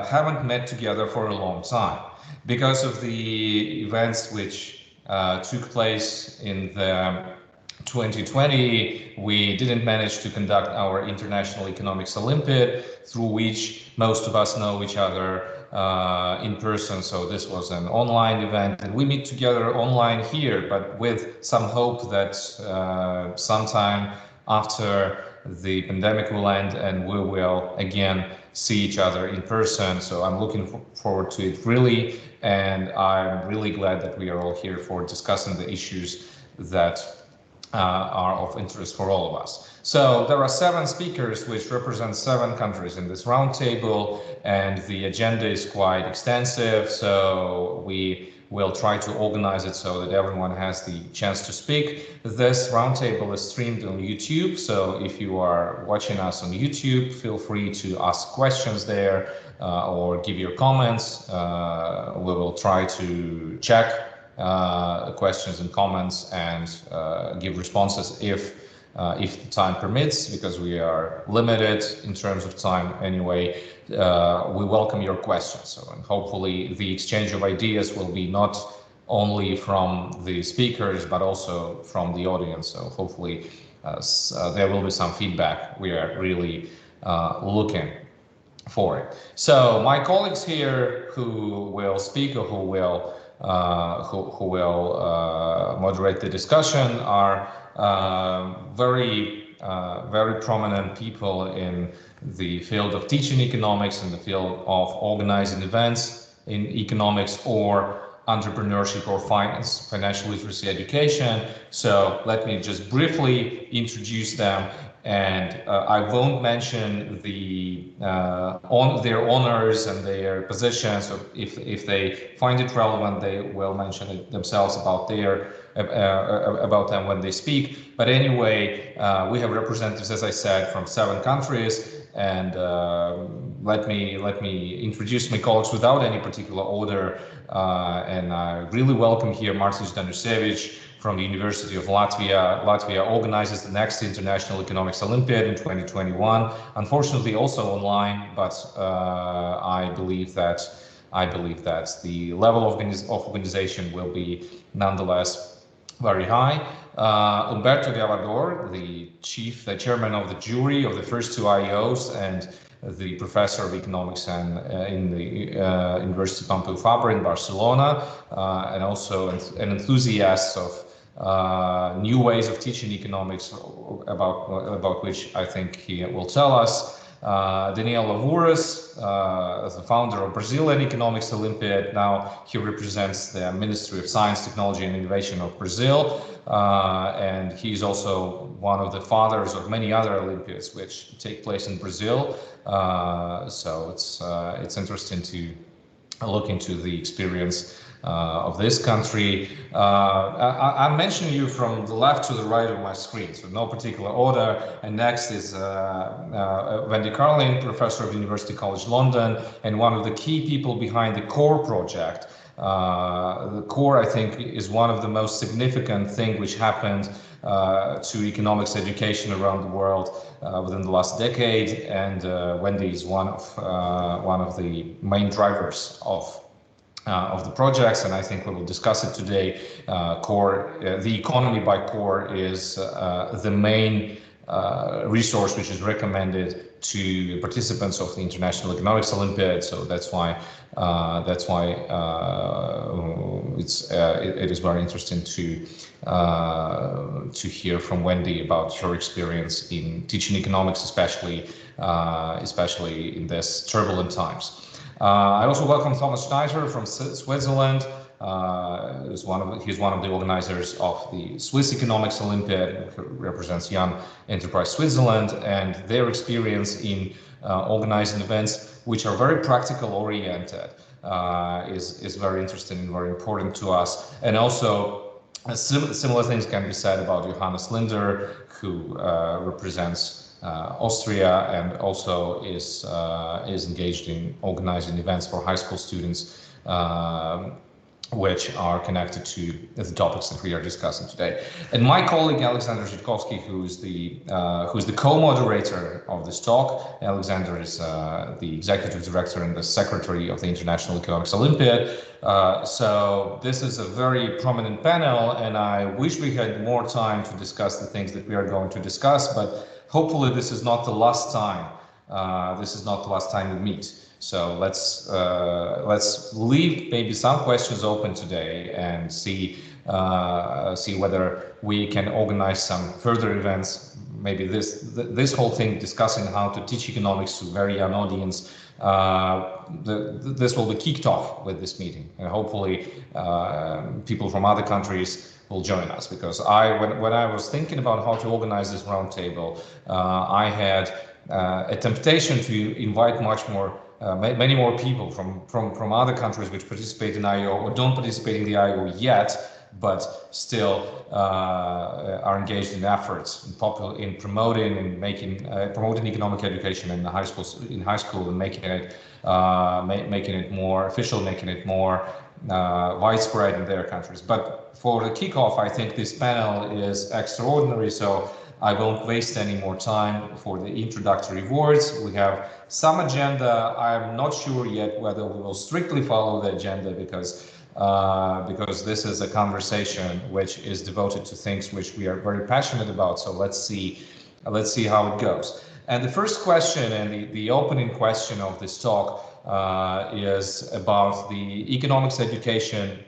haven't met together for a long time because of the events which took place in the 2020. We didn't manage to conduct our International Economics Olympiad, through which most of us know each other in person. So this was an online event, and we meet together online here, but with some hope that sometime after the pandemic will end and we will again see each other in person. So I'm looking forward to it really, and I'm really glad that we are all here for discussing the issues that are of interest for all of us. So there are 7 speakers which represent 7 countries in this roundtable, and the agenda is quite extensive. So we will try to organize it so that everyone has the chance to speak. This roundtable is streamed on YouTube. So if you are watching us on YouTube, feel free to ask questions there or give your comments. We will try to check questions and comments and give responses if the time permits, because we are limited in terms of time anyway. We welcome your questions, so, and hopefully the exchange of ideas will be not only from the speakers but also from the audience. So hopefully there will be some feedback. We are really looking for it. So my colleagues here who will speak or who will moderate the discussion are very prominent people in the field of teaching economics, in the field of organizing events in economics or entrepreneurship or finance, financial literacy education. So let me just briefly introduce them, and I won't mention their honors and their positions. So if they find it relevant, they will mention it themselves about them when they speak. But anyway, we have representatives, as I said, from 7 countries, and let me introduce my colleagues without any particular order. And I really welcome here Mārtiņš Danusēvičs from the University of Latvia. Latvia organizes the next International Economics Olympiad in 2021. Unfortunately, also online, but I believe that the level of organization will be nonetheless very high. Humberto Llavador, the chairman of the jury of the first 2 IEOs and the professor of economics and in the University Pompeu Fabra in Barcelona, and also an enthusiast of new ways of teaching economics, about which I think he will tell us. Danil Lavouras, the founder of Brazilian Economics Olympiad. Now he represents the Ministry of Science, Technology and Innovation of Brazil, and he's also one of the fathers of many other Olympiads which take place in Brazil. So it's interesting to look into the experience of this country. I'm mentioning you from the left to the right of my screen, so no particular order. And next is Wendy Carlin, professor of University College London, and one of the key people behind the CORE project. The CORE, I think, is one of the most significant things which happened to economics education around the world within the last decade, and Wendy is one of the main drivers of the projects, and I think we will discuss it today. CORE, the economy by CORE, is the main resource which is recommended to participants of the International Economics Olympiad. So that's why it is very interesting to hear from Wendy about her experience in teaching economics, especially in this turbulent times. I also welcome Thomas Schneiter from Switzerland. He's one of the organizers of the Swiss Economics Olympiad, who represents Young Enterprise Switzerland, and their experience in organizing events which are very practical oriented is very interesting and very important to us. And also similar things can be said about Johannes Lindner, who represents Austria, and also is engaged in organizing events for high school students which are connected to the topics that we are discussing today. And my colleague Alexander Zhitkovsky, who's the co-moderator of this talk. Alexander is the executive director and the secretary of the International Economics Olympiad. So this is a very prominent panel, and I wish we had more time to discuss the things that we are going to discuss, but hopefully this is not the last time. This is not the last time we meet. So let's leave maybe some questions open today and see whether we can organize some further events. Maybe this whole thing discussing how to teach economics to very young audience. This will be kicked off with this meeting, and hopefully people from other countries will join us. Because when I was thinking about how to organize this roundtable, I had a temptation to invite many more people from other countries which participate in IO or don't participate in the IO yet, but still are engaged in efforts in promoting and promoting economic education in the high school and making it more official, making it more widespread in their countries. But for the kickoff, I think this panel is extraordinary, so I won't waste any more time for the introductory words. We have some agenda. I'm not sure yet whether we will strictly follow the agenda because this is a conversation which is devoted to things which we are very passionate about. So let's see how it goes. And the first question and the opening question of this talk is about the economics education,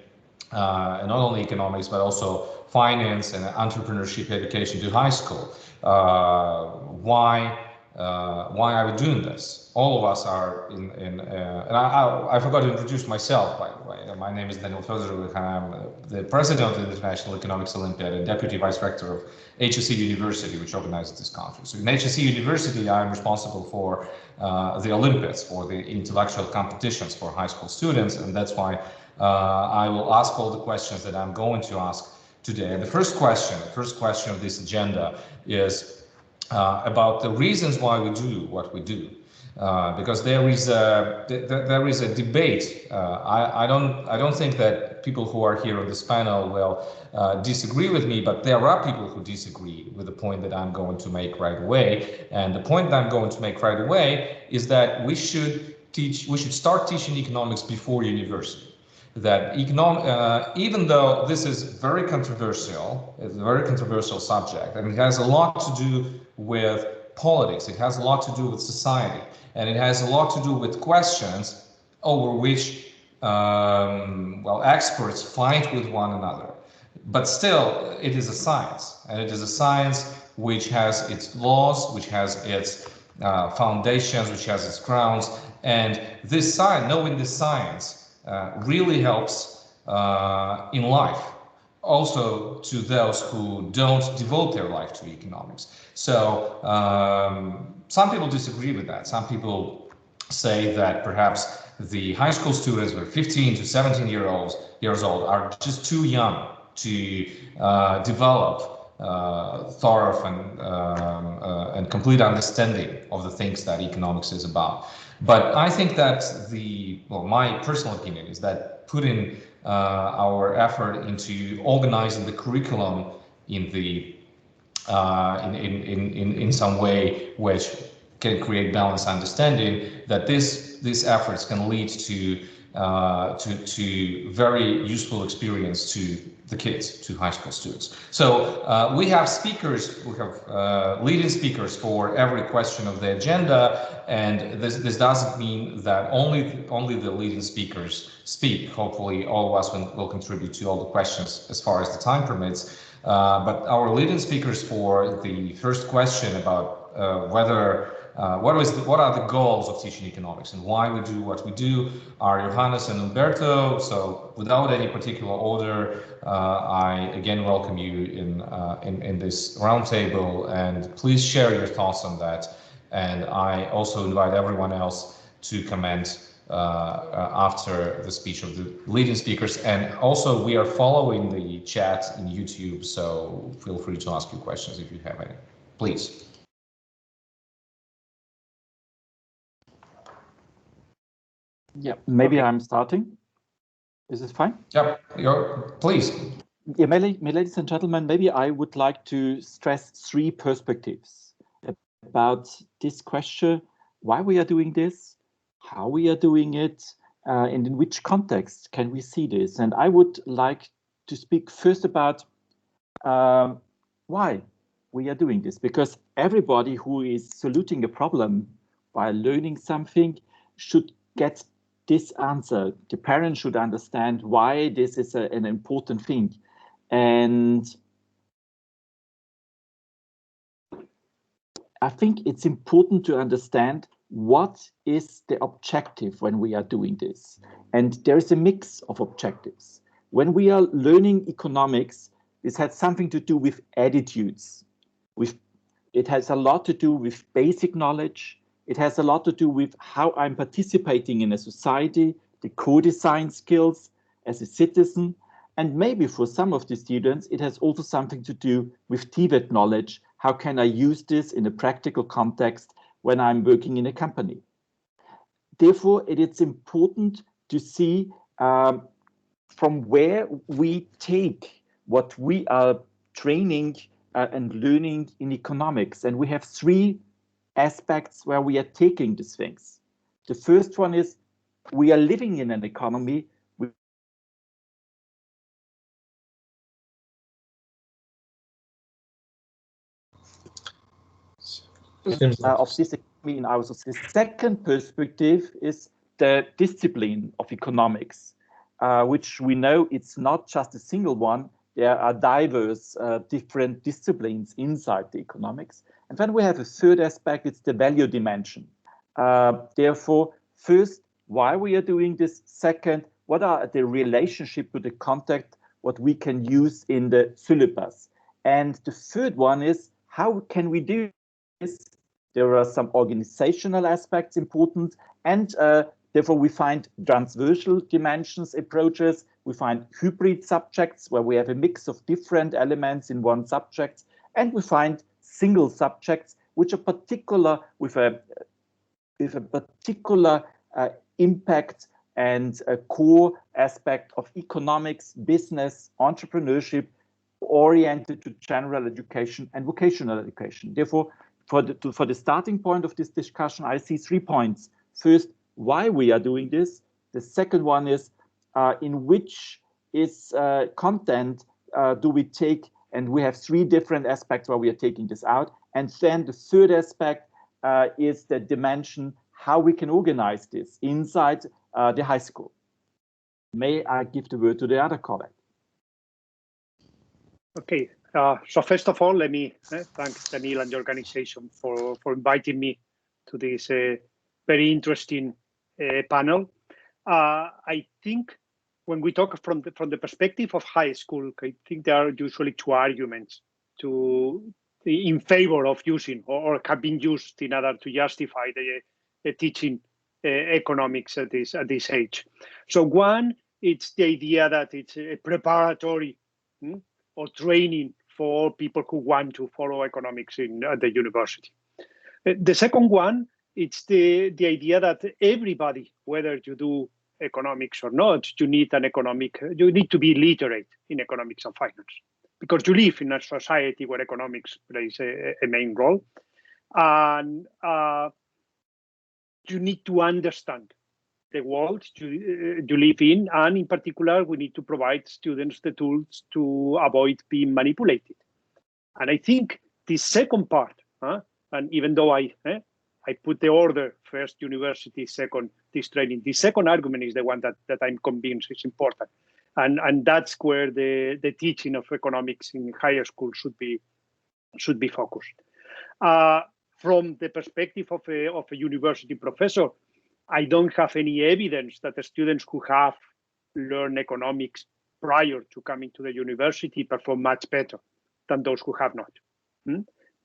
and not only economics but also finance and entrepreneurship education to high school. Why are we doing this? All of us are and I forgot to introduce myself, by the way. My name is Danil Fedorovykh. I'm the president of the International Economics Olympiad and deputy vice rector of XXII University, which organizes this conference. So in XXII University, I'm responsible for the Olympiads, for the intellectual competitions for high school students, and that's why I will ask all the questions that I'm going to ask today. And the first question of this agenda is about the reasons why we do what we do, because there is a debate. I don't think that people who are here on this panel will disagree with me, but there are people who disagree with the point that I'm going to make right away. And the point that I'm going to make right away is that we should start teaching economics before university. That even though this is very controversial, it's a very controversial subject, and it has a lot to do with politics, it has a lot to do with society, and it has a lot to do with questions over which experts fight with one another. But still, it is a science, and it is a science which has its laws, which has its foundations, which has its grounds, and this science, knowing this science, really helps in life, also to those who don't devote their life to economics. So some people disagree with that. Some people say that perhaps the high school students who are 15 to 17 years old are just too young to develop thorough and complete understanding of the things that economics is about. But I think that my personal opinion is that putting our effort into organizing the curriculum in some way which can create balanced understanding, that these efforts can lead to very useful experience to the kids, to high school students. So we have speakers, we have leading speakers for every question of the agenda, and this doesn't mean that only the leading speakers speak. Hopefully all of us will contribute to all the questions as far as the time permits. But our leading speakers for the first question about what are the goals of teaching economics and why we do what we do are Johannes and Humberto. So without any particular order, I again welcome you in this roundtable, and please share your thoughts on that. And I also invite everyone else to comment after the speech of the leading speakers. And also we are following the chat in YouTube, so feel free to ask your questions if you have any, please. Yeah, maybe okay. I'm starting. Is it fine? Yeah, please. Yeah, my ladies and gentlemen, maybe I would like to stress 3 perspectives about this question: why we are doing this, how we are doing it, and in which context can we see this. And I would like to speak first about why we are doing this, because everybody who is soluting a problem by learning something should get this answer. The parents should understand why this is an important thing. And I think it's important to understand what is the objective when we are doing this. And there is a mix of objectives. When we are learning economics, this has something to do with attitudes. It has a lot to do with basic knowledge. It has a lot to do with how I'm participating in a society, the co-design skills as a citizen. And maybe for some of the students, it has also something to do with TVET knowledge. How can I use this in a practical context when I'm working in a company? Therefore, it is important to see from where we take what we are training and learning in economics. And we have 3 aspects where we are taking these things. The first one is we are living in an economy of this economy in our society. The second perspective is the discipline of economics, which we know it's not just a single one. There are diverse different disciplines inside the economics. And then we have a third aspect, it's the value dimension. Therefore, first, why we are doing this. Second, what are the relationship to the context, what we can use in the syllabus. And the third one is, how can we do this? There are some organizational aspects important, and therefore we find transversal dimensions approaches. We find hybrid subjects where we have a mix of different elements in one subject, and we find single subjects which are particular with a particular impact and a core aspect of economics, business, entrepreneurship, oriented to general education and vocational education. Therefore, for the starting point of this discussion, I see 3 points. First, why we are doing this. The second one is in which content do we take, and we have 3 different aspects where we are taking this out. And then the third aspect is the dimension, how we can organize this inside the high school. May I give the word to the other colleague? Okay, so first of all, let me thank Danil and the organization for inviting me to this very interesting panel. I think when we talk from the perspective of high school, I think there are usually 2 arguments in favor of using or have been used in order to justify the teaching economics at this age. So one, it's the idea that it's a preparatory or training for people who want to follow economics at the university. The second one, it's the idea that everybody, whether you do economics or not, you need to be literate in economics and finance, because you live in a society where economics plays a main role. And you need to understand the world you live in, and in particular, we need to provide students the tools to avoid being manipulated. And I think the second part, and even though I put the order first university, second this training, the second argument is the one that I'm convinced is important, and that's where the teaching of economics in higher school should be focused. From the perspective of a university professor, I don't have any evidence that the students who have learned economics prior to coming to the university perform much better than those who have not.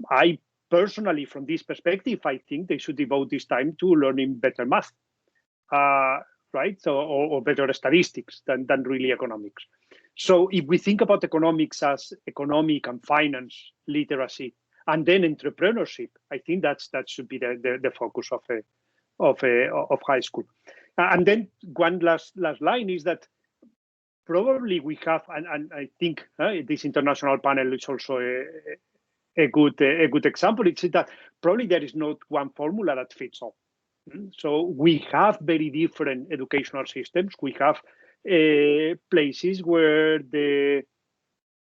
I personally, from this perspective, I think they should devote this time to learning better math, right? So, or better statistics than really economics. So if we think about economics as economic and finance literacy, and then entrepreneurship, I think that should be the focus of high school. And then one last line is that probably we have, and I think this international panel is also a good example. It's that probably there is not one formula that fits all. So we have very different educational systems. We have places where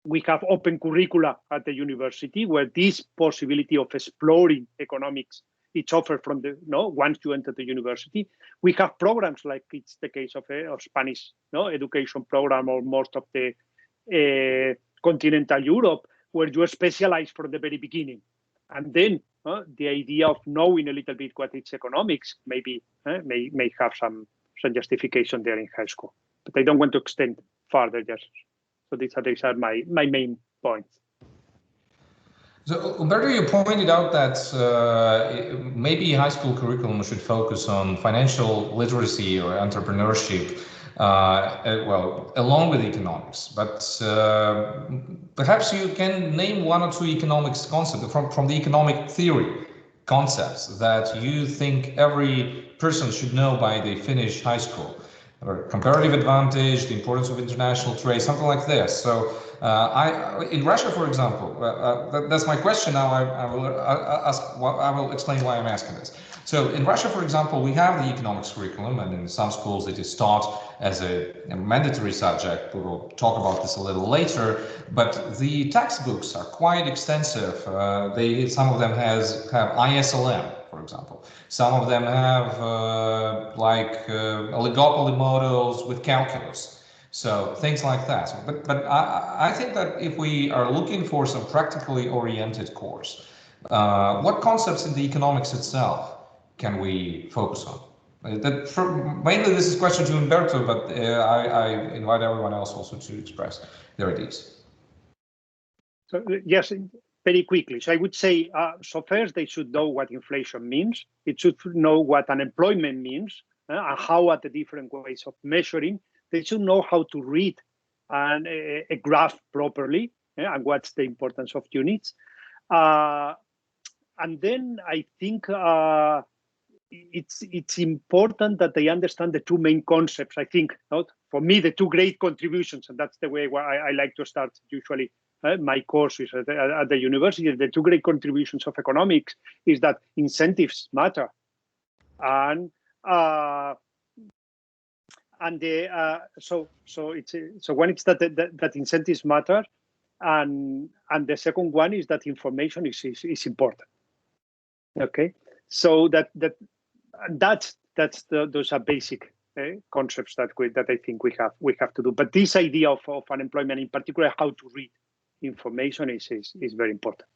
we have open curricula at the university, where this possibility of exploring economics it's offered from once you enter the university. We have programs like it's the case of Spanish education program, or most of the continental Europe, where you specialize from the very beginning. And then the idea of knowing a little bit what is economics maybe may have some justification there in high school. But I don't want to extend further just. So these are my main points. So, Humberto, you pointed out that maybe high school curriculum should focus on financial literacy or entrepreneurship, along with economics. But perhaps you can name one or two economics concepts from the economic theory concepts that you think every person should know by they finish high school. Or comparative advantage, the importance of international trade, something like this. So in Russia, for example, that's my question. Now I will explain why I'm asking this. So in Russia, for example, we have the economics curriculum, and in some schools it is taught as a mandatory subject. We will talk about this a little later, but the textbooks are quite extensive. Some of them have ISLM, for example. Some of them have oligopoly models with calculus. So things like that. But I think that if we are looking for some practically oriented course, what concepts in the economics itself can we focus on? Mainly this is a question to Humberto, but I invite everyone else also to express their ideas. So yes, very quickly. So I would say, so first they should know what inflation means. It should know what unemployment means, and how are the different ways of measuring. They should know how to read a graph properly, and what's the importance of units. And then I think it's important that they understand the two main concepts. I think, for me, the two great contributions, and that's the way I like to start usually my courses at the university. The two great contributions of economics is that incentives matter, so one is that incentives matter, and the second one is that information is important. Okay, so those are basic concepts that I think we have to do. But this idea of unemployment, in particular, how to read information is very important.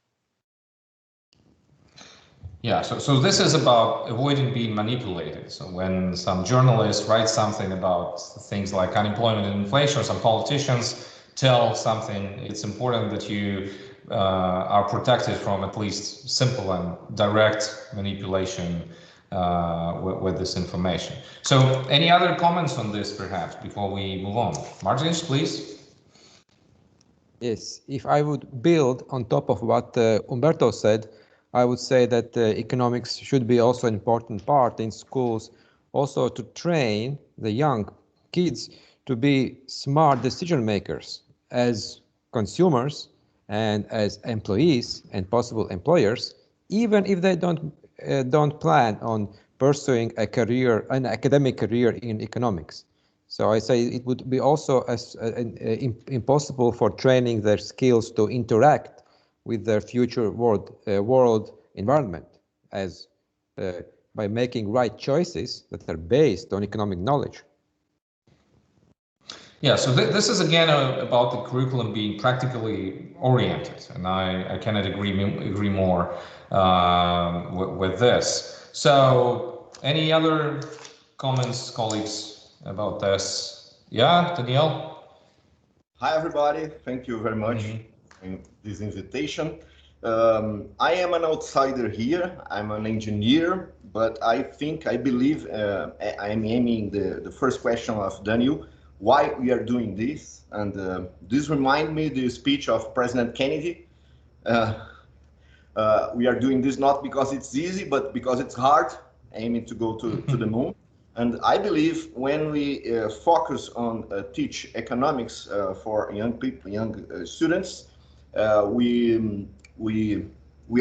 Yeah, so this is about avoiding being manipulated. So when some journalists write something about things like unemployment and inflation, or some politicians tell something, it's important that you are protected from at least simple and direct manipulation with this information. So any other comments on this, perhaps, before we move on? Mārtiņš, please. Yes, if I would build on top of what Humberto said, I would say that economics should be also an important part in schools, also to train the young kids to be smart decision makers as consumers and as employees and possible employers, even if they don't plan on pursuing an academic career in economics. So I say it would be also impossible for training their skills to interact with their future world environment by making right choices that are based on economic knowledge. Yeah, so this is again about the curriculum being practically oriented, and I cannot agree more with this. So any other comments, colleagues, about this? Yeah, Danil? Hi, everybody. Thank you very much for this invitation. I am an outsider here. I'm an engineer, but I believe I'm aiming the first question of Danil, why we are doing this. And this reminds me the speech of President Kennedy. We are doing this not because it's easy, but because it's hard, aiming to go to the moon. And I believe when we focus on teach economics for young people, young students, we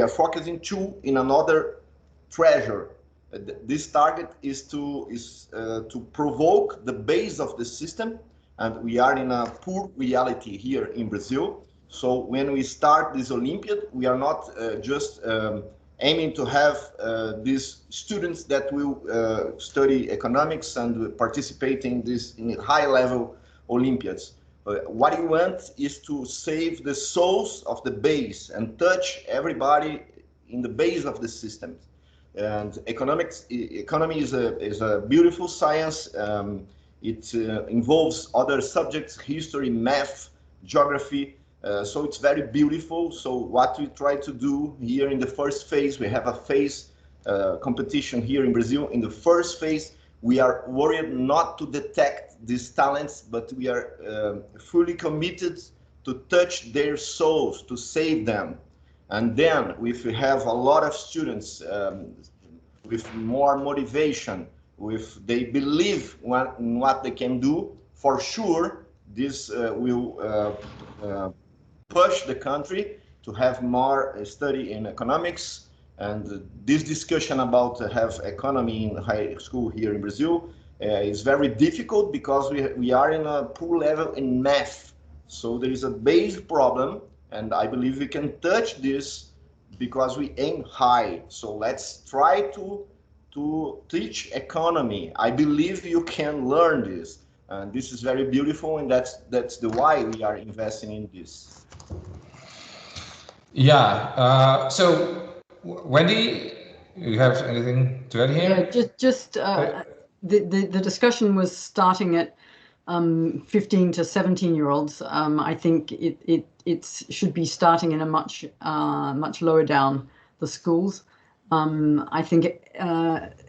are focusing too in another treasure. This target is to provoke the base of the system, and we are in a poor reality here in Brazil. So when we start this Olympiad, we are not just aiming to have these students that will study economics and participate in high-level Olympiads. What we want is to save the souls of the base and touch everybody in the base of the system. And economy is a beautiful science. It involves other subjects, history, math, geography. So it's very beautiful. So what we try to do here in the first phase, we have a phase competition here in Brazil. In the first phase, we are worried not to detect these talents, but we are fully committed to touch their souls, to save them. And then if we have a lot of students with more motivation, if they believe in what they can do, for sure, this will push the country to have more study in economics. And this discussion about have economy in high school here in Brazil is very difficult because we are in a poor level in math. So there is a base problem, and I believe we can touch this because we aim high. So let's try to teach economy. I believe you can learn this, and this is very beautiful, and that's the why we are investing in this. Yeah. So, Wendy, you have anything to add here? Yeah, just the discussion was starting at 15 to 17-year-olds. I think it should be starting in a much lower down the schools. I think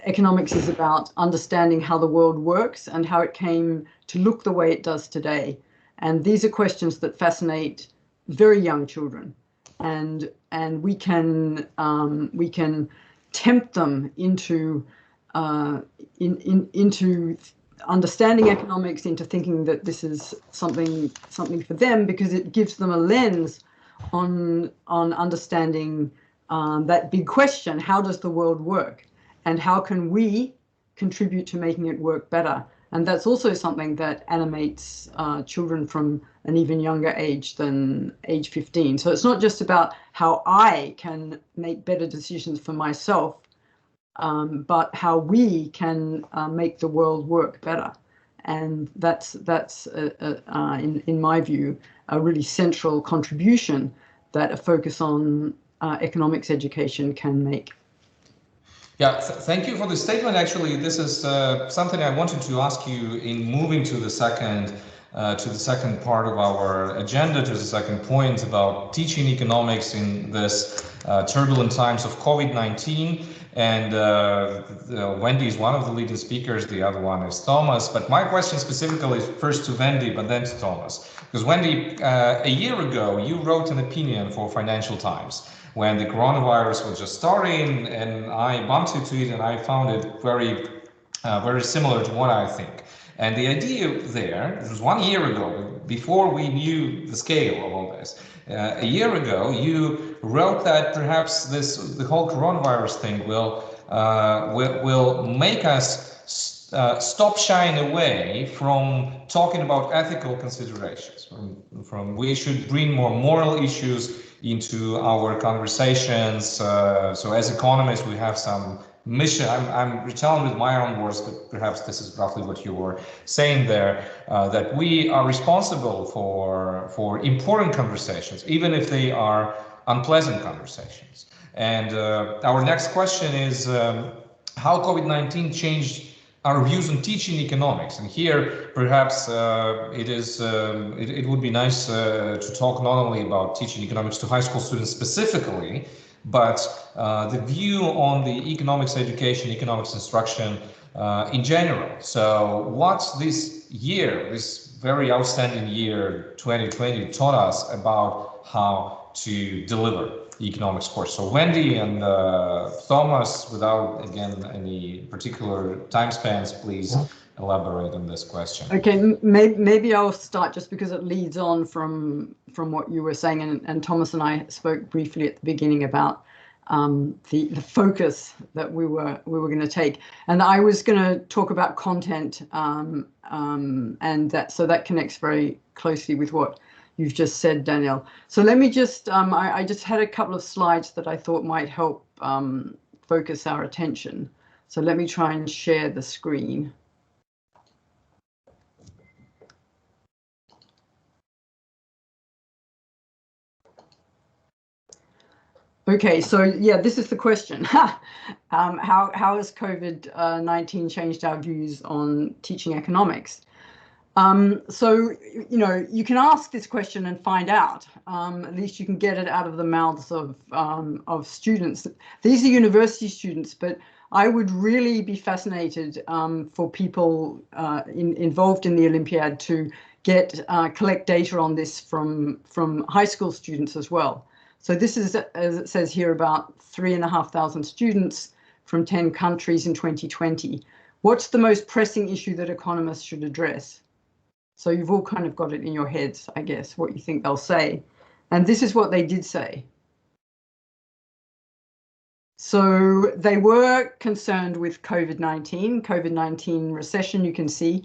economics is about understanding how the world works and how it came to look the way it does today. And these are questions that fascinate very young children, and we can tempt them into understanding economics, into thinking that this is something for them, because it gives them a lens on understanding that big question: how does the world work, and how can we contribute to making it work better? And that's also something that animates children from an even younger age than age 15. So it's not just about how I can make better decisions for myself, but how we can make the world work better. And that's in my view, a really central contribution that a focus on economics education can make. Yeah, thank you for the statement. Actually, this is something I wanted to ask you in moving to the second part of our agenda, to the second point about teaching economics in this turbulent times of COVID-19. And Wendy is one of the leading speakers, the other one is Thomas. But my question specifically is first to Wendy, but then to Thomas. Because Wendy, a year ago, you wrote an opinion for Financial Times when the coronavirus was just starting, and I bumped into it and I found it very similar to what I think. And the idea there, this was 1 year ago, before we knew the scale of all this. A year ago, you wrote that perhaps the whole coronavirus thing will make us stop shying away from talking about ethical considerations. From we should bring more moral issues into our conversations. So as economists, we have some mission. I'm retelling with my own words, but perhaps this is roughly what you were saying there, that we are responsible for important conversations, even if they are unpleasant conversations. And our next question is how COVID-19 changed our views on teaching economics. And here, perhaps it would be nice to talk not only about teaching economics to high school students specifically, but the view on the economics education, economics instruction in general. So what's this year, this very outstanding year, 2020, taught us about how to deliver economics course. So Wendy and Thomas, without again any particular time spans, please elaborate on this question. Okay, maybe I'll start just because it leads on from what you were saying, and Thomas and I spoke briefly at the beginning about the focus that we were going to take, and I was going to talk about content, and that connects very closely with what you've just said, Danil. So let me just I just had a couple of slides that I thought might help focus our attention. So let me try and share the screen. Okay, so yeah, this is the question. How has COVID-19 changed our views on teaching economics? So, you know, you can ask this question and find out. At least you can get it out of the mouths of students. These are university students, but I would really be fascinated for people involved in the Olympiad to collect data on this from high school students as well. So this is, as it says here, about 3,500 students from 10 countries in 2020. What's the most pressing issue that economists should address? So you've all kind of got it in your heads, I guess, what you think they'll say. And this is what they did say. So they were concerned with COVID-19 recession, you can see.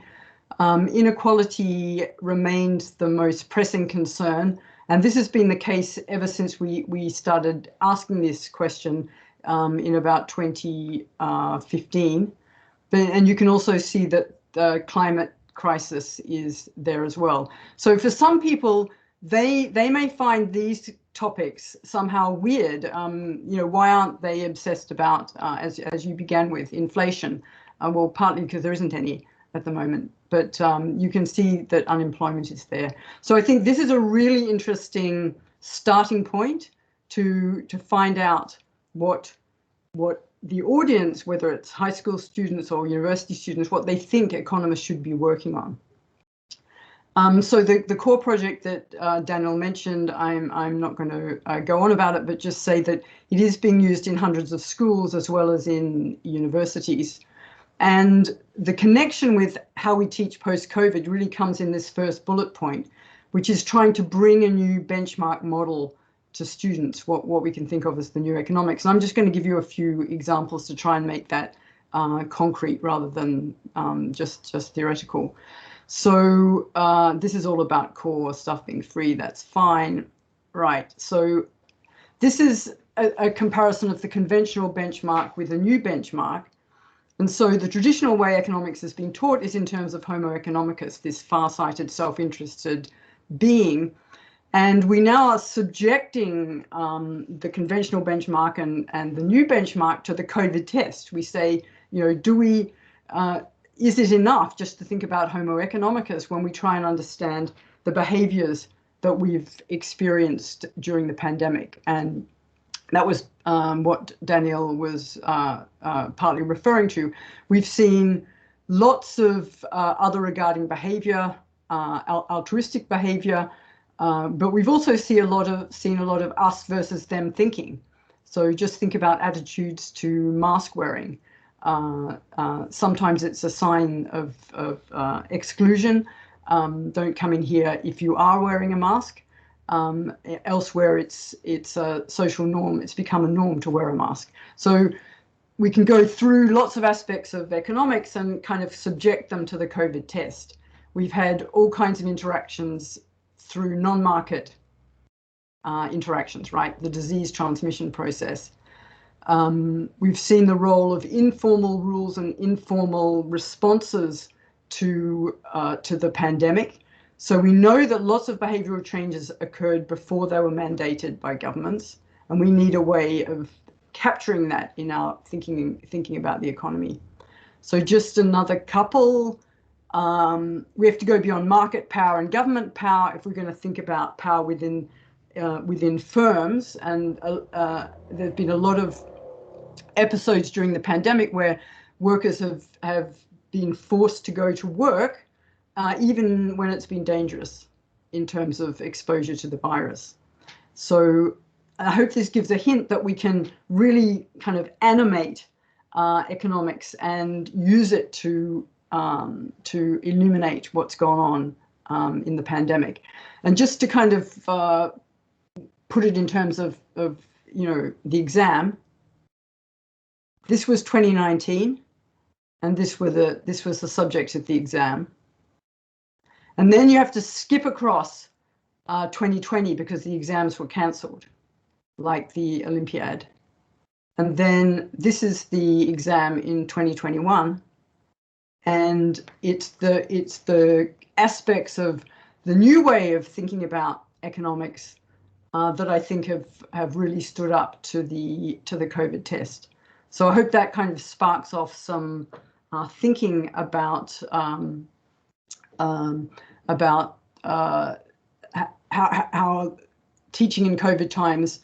Inequality remained the most pressing concern. And this has been the case ever since we started asking this question in about 2015. And you can also see that the climate crisis is there as well. So for some people, they may find these topics somehow weird. You know, why aren't they obsessed about, as you began with, inflation? Well, partly because there isn't any at the moment, but you can see that unemployment is there. So I think this is a really interesting starting point to find out what the audience, whether it's high school students or university students, what they think economists should be working on. So the core project that Danil mentioned, I'm not going to go on about it, but just say that it is being used in hundreds of schools as well as in universities. And the connection with how we teach post-COVID really comes in this first bullet point, which is trying to bring a new benchmark model to students, what we can think of as the new economics. And I'm just going to give you a few examples to try and make that concrete rather than just theoretical. So this is all about core stuff being free. That's fine. Right. So this is a comparison of the conventional benchmark with a new benchmark. And so the traditional way economics has been taught is in terms of Homo economicus, this far-sighted, self-interested being. And we now are subjecting the conventional benchmark and the new benchmark to the COVID test. We say, you know, is it enough just to think about Homo economicus when we try and understand the behaviors that we've experienced during the pandemic? And that was what Danil was partly referring to. We've seen lots of other regarding behavior, altruistic behavior, but we've also seen a lot of us versus them thinking. So just think about attitudes to mask wearing. Sometimes it's a sign of exclusion. Don't come in here if you are wearing a mask. Elsewhere, it's a social norm. It's become a norm to wear a mask. So we can go through lots of aspects of economics and kind of subject them to the COVID test. We've had all kinds of interactions through non-market interactions, right? The disease transmission process. We've seen the role of informal rules and informal responses to the pandemic. So we know that lots of behavioral changes occurred before they were mandated by governments, and we need a way of capturing that in our thinking about the economy. So just another couple. We have to go beyond market power and government power if we're going to think about power within firms. And there's been a lot of episodes during the pandemic where workers have been forced to go to work, even when it's been dangerous in terms of exposure to the virus. So I hope this gives a hint that we can really kind of animate economics and use it to illuminate what's gone on in the pandemic. And just to kind of put it in terms of you know, the exam, this was 2019, and this was the subject of the exam. And then you have to skip across 2020 because the exams were cancelled, like the Olympiad. And then this is the exam in 2021, and it's the aspects of the new way of thinking about economics that I think have really stood up to the COVID test. So I hope that kind of sparks off some thinking about how teaching in COVID times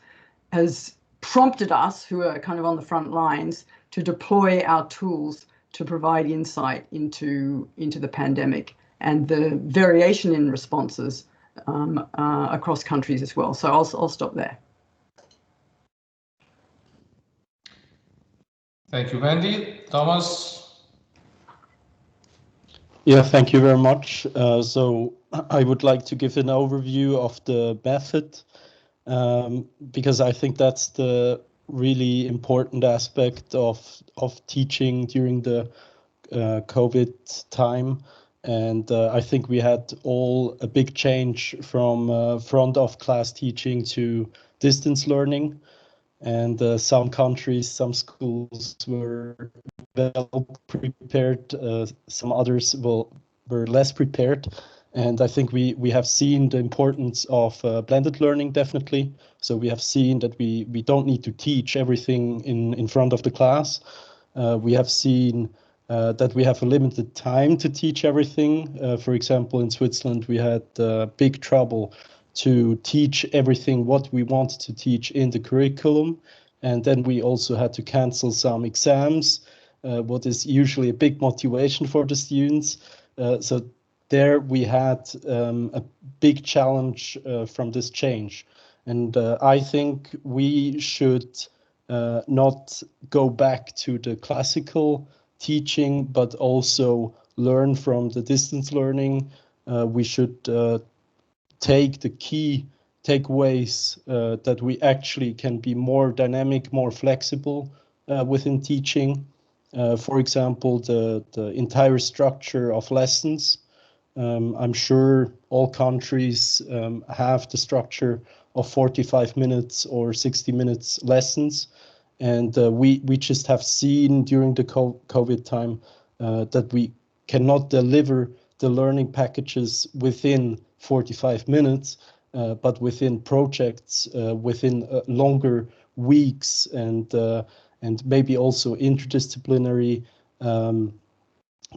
has prompted us, who are kind of on the front lines, to deploy our tools to provide insight into the pandemic and the variation in responses across countries as well. So I'll stop there. Thank you, Wendy. Thomas? Yeah, thank you very much. So I would like to give an overview of the method, because I think that's the really important aspect of teaching during the COVID time. And I think we had all a big change from front of class teaching to distance learning. And some countries, some schools were well prepared, some others were less prepared. And I think we have seen the importance of blended learning, definitely. So we have seen that we don't need to teach everything in front of the class. We have seen that we have a limited time to teach everything. For example, in Switzerland, we had big trouble to teach everything what we wanted to teach in the curriculum. And then we also had to cancel some exams, what is usually a big motivation for the students. So there we had a big challenge from this change. And I think we should not go back to the classical teaching, but also learn from the distance learning. We should take the key takeaways that we actually can be more dynamic, more flexible within teaching. For example, the entire structure of lessons. I'm sure all countries have the structure of 45 minutes or 60 minutes lessons. And we just have seen during the COVID time that we cannot deliver the learning packages within 45 minutes, but within projects, within longer weeks, and maybe also interdisciplinary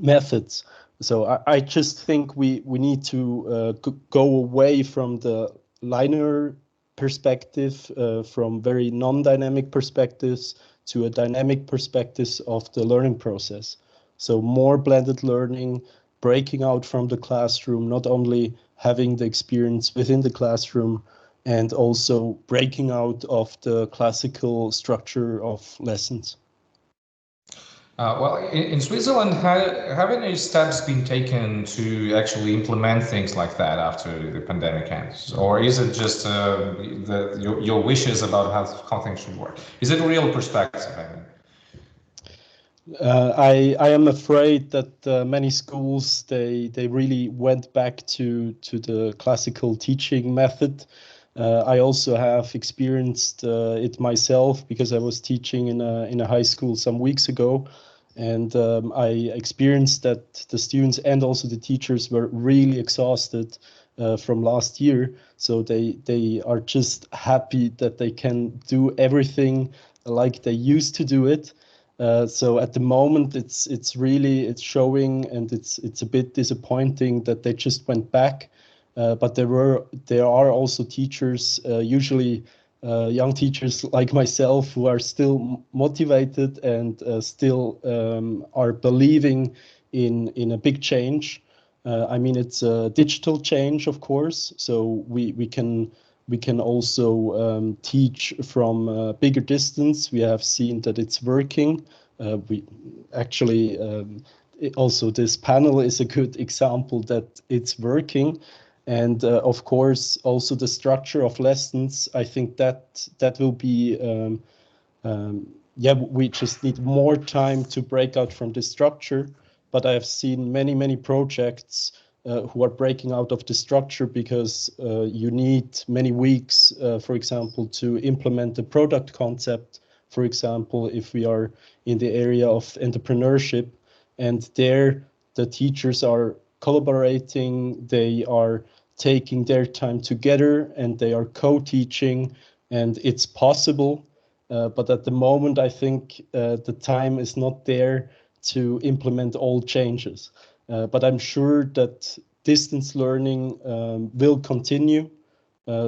methods. So I just think we need to go away from the linear perspective, from very non-dynamic perspectives to a dynamic perspective of the learning process. So more blended learning, breaking out from the classroom, not only having the experience within the classroom, and also breaking out of the classical structure of lessons. Well, in Switzerland, have any steps been taken to actually implement things like that after the pandemic ends? Or is it just your wishes about how things should work? Is it a real perspective? I am afraid that many schools, they really went back to the classical teaching method. I also have experienced it myself because I was teaching in a high school some weeks ago, and I experienced that the students and also the teachers were really exhausted from last year. So they are just happy that they can do everything like they used to do it. So at the moment, it's really showing, and it's a bit disappointing that they just went back. But there are also teachers, usually young teachers like myself, who are still motivated and still are believing in a big change. I mean, it's a digital change, of course, so we can we can also teach from a bigger distance. We have seen that it's working. We actually also this panel is a good example that it's working. And of course, also the structure of lessons. I think that will be, we just need more time to break out from the structure. But I have seen many projects who are breaking out of the structure because you need many weeks, for example, to implement the product concept. For example, if we are in the area of entrepreneurship, and there the teachers are collaborating, they are taking their time together, and they are co-teaching, and it's possible. But at the moment, I think the time is not there to implement all changes. But I'm sure that distance learning will continue.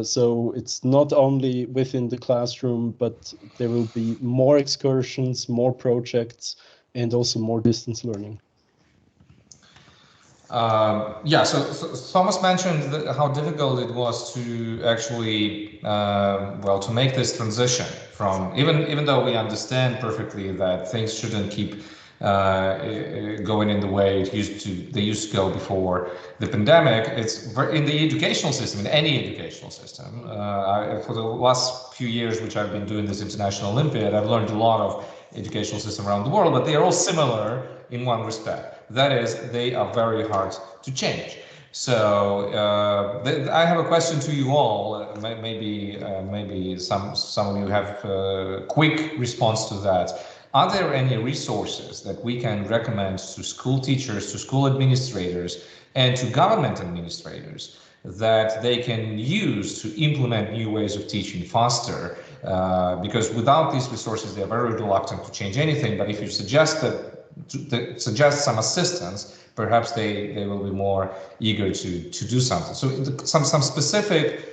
So it's not only within the classroom, but there will be more excursions, more projects, and also more distance learning. So Thomas mentioned how difficult it was to actually, to make this transition from, even though we understand perfectly that things shouldn't keep going in the way they used to go before the pandemic. It's in the educational system, in any educational system. For the last few years, which I've been doing this international Olympiad, I've learned a lot of educational systems around the world, but they are all similar in one respect. That is, they are very hard to change. So I have a question to you all. Maybe some of you have a quick response to that. Are there any resources that we can recommend to school teachers, to school administrators, and to government administrators that they can use to implement new ways of teaching faster? Because without these resources, they are very reluctant to change anything. But if you suggest some assistance, perhaps they will be more eager to do something. So some specific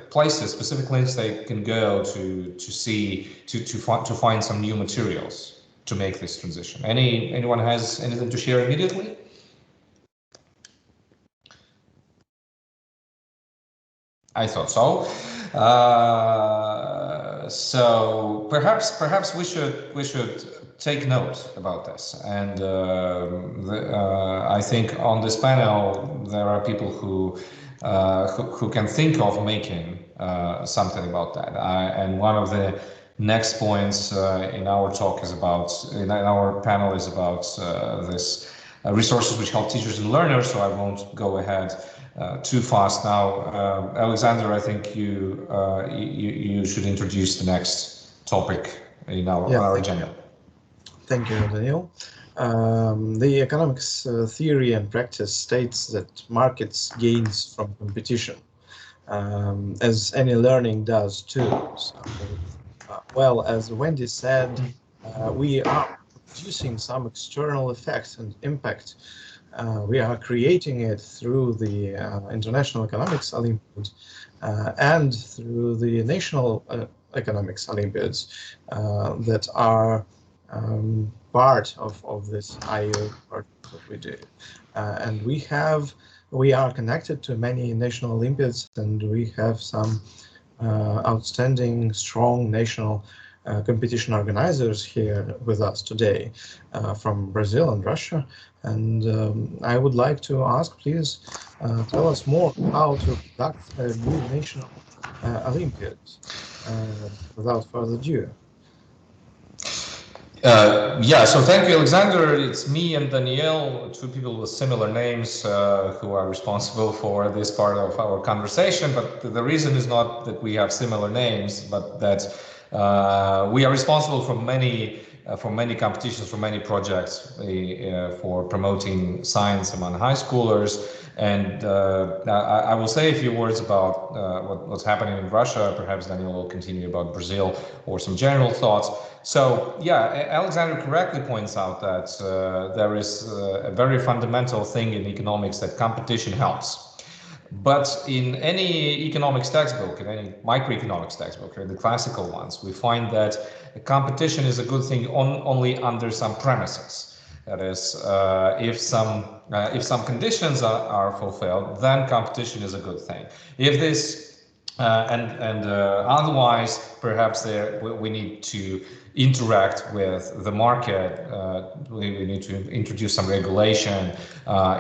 places, specific links they can go to find some new materials to make this transition. Anyone has anything to share immediately? I thought so. So perhaps we should take note about this. And I think on this panel there are people who can think of making something about that. And one of the next points in our talk is about, in our panel is about this resources which help teachers and learners. So I won't go ahead too fast now. Alexander, I think you should introduce the next topic in our agenda. Thank you, Danil. The economics theory and practice states that markets gains from competition, as any learning does too. So, well, as Wendy said, we are producing some external effects and impact. We are creating it through the International Economics Olympiad and through the National Economics Olympiads that are part of this IO part that we do. And we are connected to many national Olympiads, and we have some outstanding, strong national competition organizers here with us today from Brazil and Russia. And I would like to ask, please tell us more how to conduct a new national Olympiad without further ado. So thank you, Alexander. It's me and Daniel, two people with similar names who are responsible for this part of our conversation. But the reason is not that we have similar names, but that we are responsible for many competitions, for many projects for promoting science among high schoolers. And I will say a few words about what's happening in Russia. Perhaps Daniel will continue about Brazil or some general thoughts. So yeah, Alexander correctly points out that there is a very fundamental thing in economics, that competition helps. But in any economics textbook, in any microeconomics textbook, or the classical ones, we find that competition is a good thing only under some premises. That is, if some conditions are fulfilled, then competition is a good thing. If this otherwise, perhaps we need to interact with the market. We need to introduce some regulation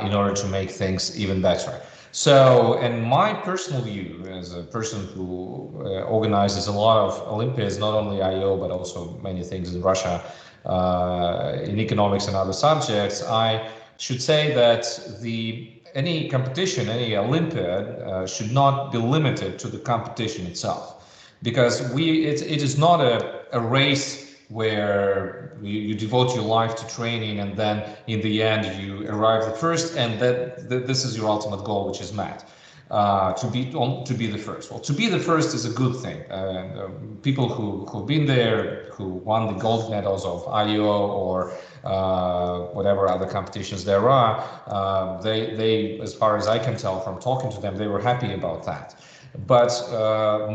in order to make things even better. So, in my personal view, as a person who organizes a lot of Olympiads, not only IO, but also many things in Russia, in economics and other subjects, I should say that any competition, any Olympiad, should not be limited to the competition itself, because it is not a race where you devote your life to training and then in the end you arrive the first and that this is your ultimate goal, which is met. To be the first. Well, to be the first is a good thing. People who've been there, who won the gold medals of IO or whatever other competitions there are, they, as far as I can tell from talking to them, they were happy about that. But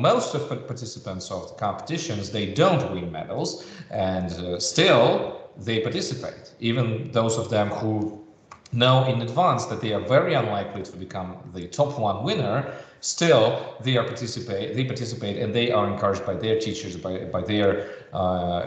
most of the participants of the competitions, they don't win medals, and still they participate. Even those of them who know in advance that they are very unlikely to become the top one winner, still they participate and they are encouraged by their teachers, by their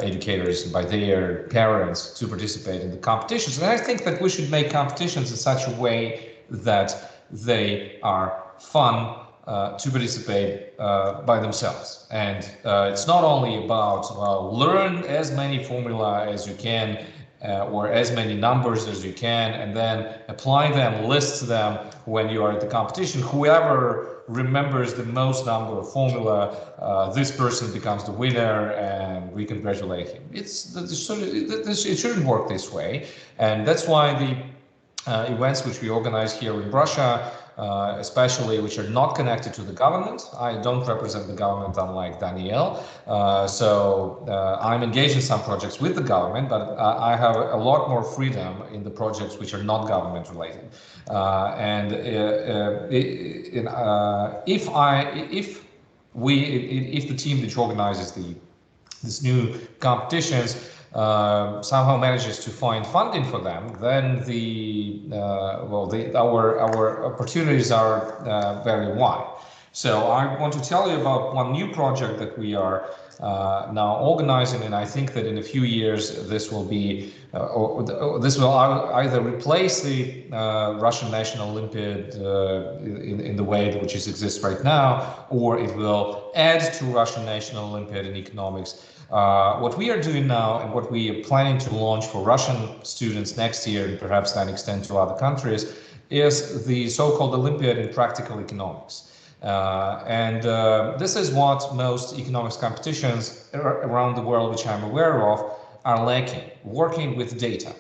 educators, by their parents to participate in the competitions. And I think that we should make competitions in such a way that they are fun to participate by themselves. And it's not only about learn as many formula as you can or as many numbers as you can, and then apply them, list them when you are at the competition. Whoever remembers the most number of formula, this person becomes the winner, and we congratulate him. It shouldn't work this way, and that's why the events which we organize here in Russia, especially which are not connected to the government. I don't represent the government, unlike Danil. So I'm engaged in some projects with the government, but I have a lot more freedom in the projects which are not government related. If the team which organizes this new competitions somehow manages to find funding for them, then our opportunities are very wide. So I want to tell you about one new project that we are now organizing, and I think that in a few years this will be, this will either replace the Russian National Olympiad in the way which exists right now, or it will add to Russian National Olympiad in economics. What we are doing now and what we are planning to launch for Russian students next year, and perhaps then extend to other countries, is the so-called Olympiad in practical economics. This is what most economics competitions around the world, which I'm aware of, are lacking: working with data.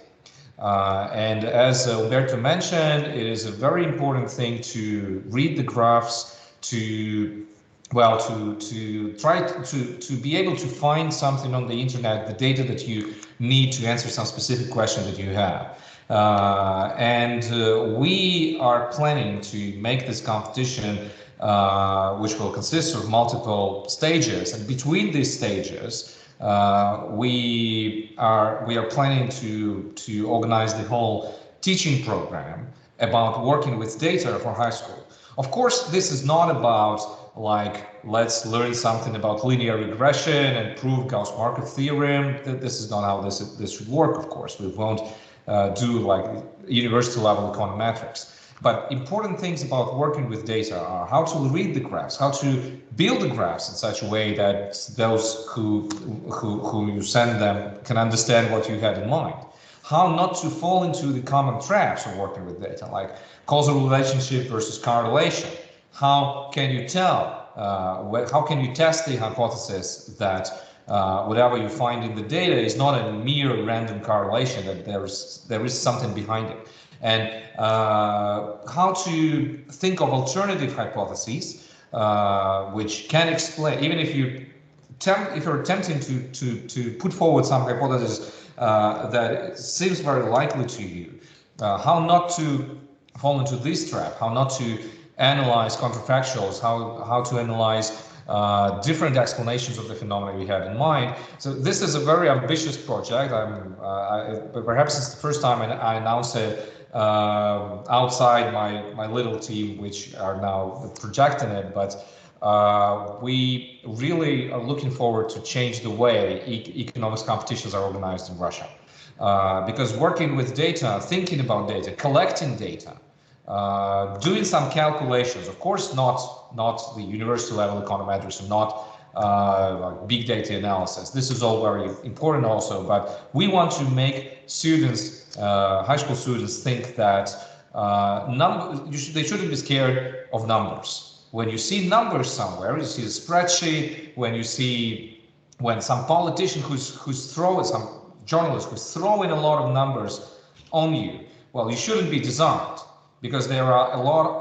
And as Humberto mentioned, it is a very important thing to read the graphs, to try to be able to find something on the internet, the data that you need to answer some specific question that you have. We are planning to make this competition, which will consist of multiple stages, and between these stages, we are planning to organize the whole teaching program about working with data for high school. Of course, this is not about let's learn something about linear regression and prove Gauss market theorem. This is not how this should work. Of course, we won't do like university level econometrics. But important things about working with data are how to read the graphs, how to build the graphs in such a way that those who you send them can understand what you had in mind. How not to fall into the common traps of working with data, like causal relationship versus correlation. How can you tell, how can you test the hypothesis that whatever you find in the data is not a mere random correlation, that there is something behind it? And how to think of alternative hypotheses, which can explain, even if you're attempting to put forward some hypothesis that seems very likely to you, how not to fall into this trap, how not to analyze counterfactuals, how to analyze different explanations of the phenomena we had in mind. So this is a very ambitious project. Perhaps it's the first time I announce it outside my little team, which are now projecting it, but we really are looking forward to change the way economics competitions are organized in Russia. Because working with data, thinking about data, collecting data, doing some calculations, of course not the university level econometrics and not like big data analysis. This is all very important also, but we want to make students, high school students, think that they shouldn't be scared of numbers. When you see numbers somewhere, you see a spreadsheet, when some politician who's throwing, some journalist who's throwing a lot of numbers on you, well, you shouldn't be disarmed, because there are a lot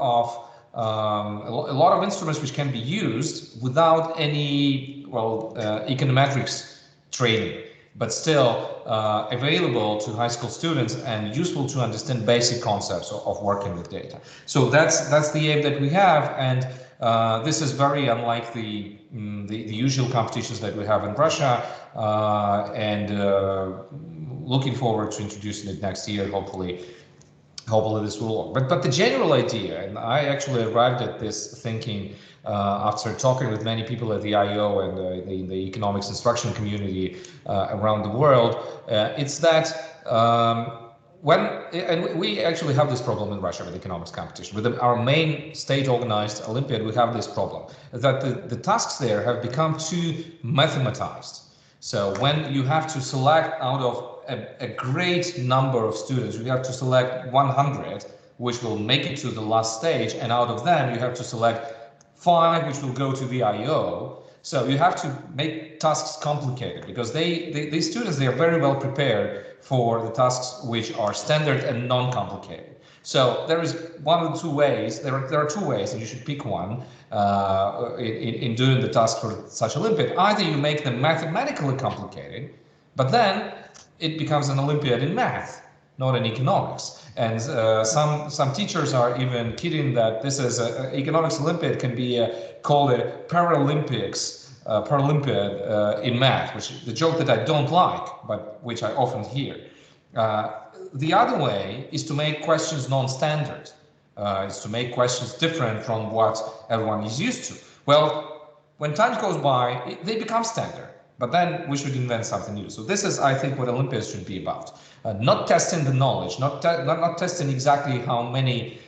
of instruments which can be used without any econometrics training, but still available to high school students and useful to understand basic concepts of working with data. So that's the aim that we have, and this is very unlike the usual competitions that we have in Russia, and looking forward to introducing it next year. Hopefully this will work. But the general idea, and I actually arrived at this thinking after talking with many people at the IO and the economics instruction community around the world, it's that we actually have this problem in Russia with economics competition. With our main state-organized Olympiad, we have this problem, that the tasks there have become too mathematized. So when you have to select out of a great number of students, you have to select 100, which will make it to the last stage, and out of them you have to select 5, which will go to the IO. So you have to make tasks complicated, because these students, they are very well prepared for the tasks which are standard and non-complicated. So there is one of two ways. There are two ways, and you should pick one in doing the task for such Olympiad. Either you make them mathematically complicated, but then it becomes an Olympiad in math, not in economics. And some teachers are even kidding that this is economics Olympiad can be called a Paralympiad in math, which is the joke that I don't like, but which I often hear. The other way is to make questions non-standard, is to make questions different from what everyone is used to. Well, when time goes by, they become standard, but then we should invent something new. So this is, I think, what Olympiads should be about. Not testing the knowledge, not testing exactly how many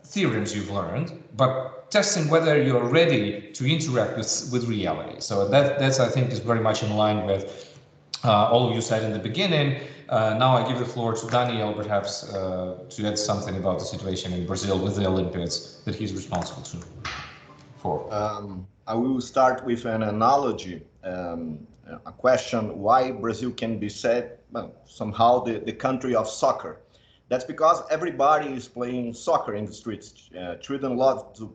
theorems you've learned, but testing whether you're ready to interact with reality. So that's, I think, is very much in line with all of you said in the beginning. Now I give the floor to Danil, perhaps to add something about the situation in Brazil with the Olympiads that he's responsible for. I will start with an analogy, a question why Brazil can be said somehow the country of soccer. That's because everybody is playing soccer in the streets. Children love to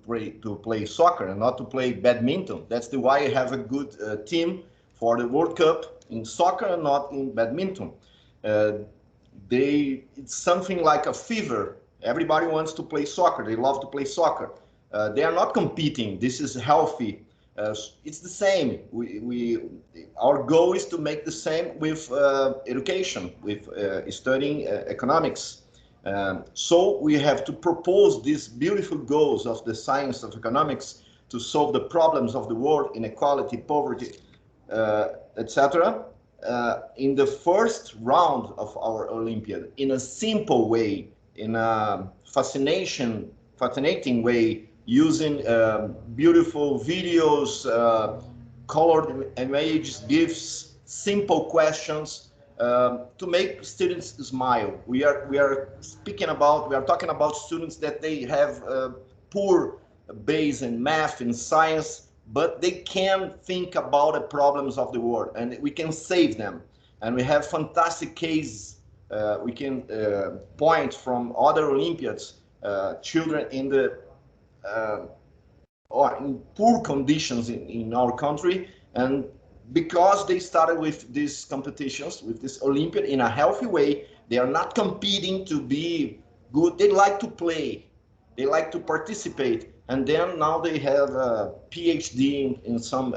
play soccer and not to play badminton. That's why I have a good team for the World Cup in soccer and not in badminton. It's something like a fever. Everybody wants to play soccer. They love to play soccer. They are not competing. This is healthy. It's the same. Our goal is to make the same with education, with studying economics. So we have to propose these beautiful goals of the science of economics to solve the problems of the world, inequality, poverty, etc. In the first round of our Olympiad, in a simple way, in a fascinating way, using beautiful videos, colored images, GIFs, simple questions to make students smile. We are talking about students that they have poor base in math and science, but they can think about the problems of the world, and we can save them. And we have fantastic cases. We can point from other Olympiads, children in the or in poor conditions in our country, and because they started with these competitions, with this Olympiad in a healthy way, they are not competing to be good. They like to play, they like to participate, and then now they have a PhD in some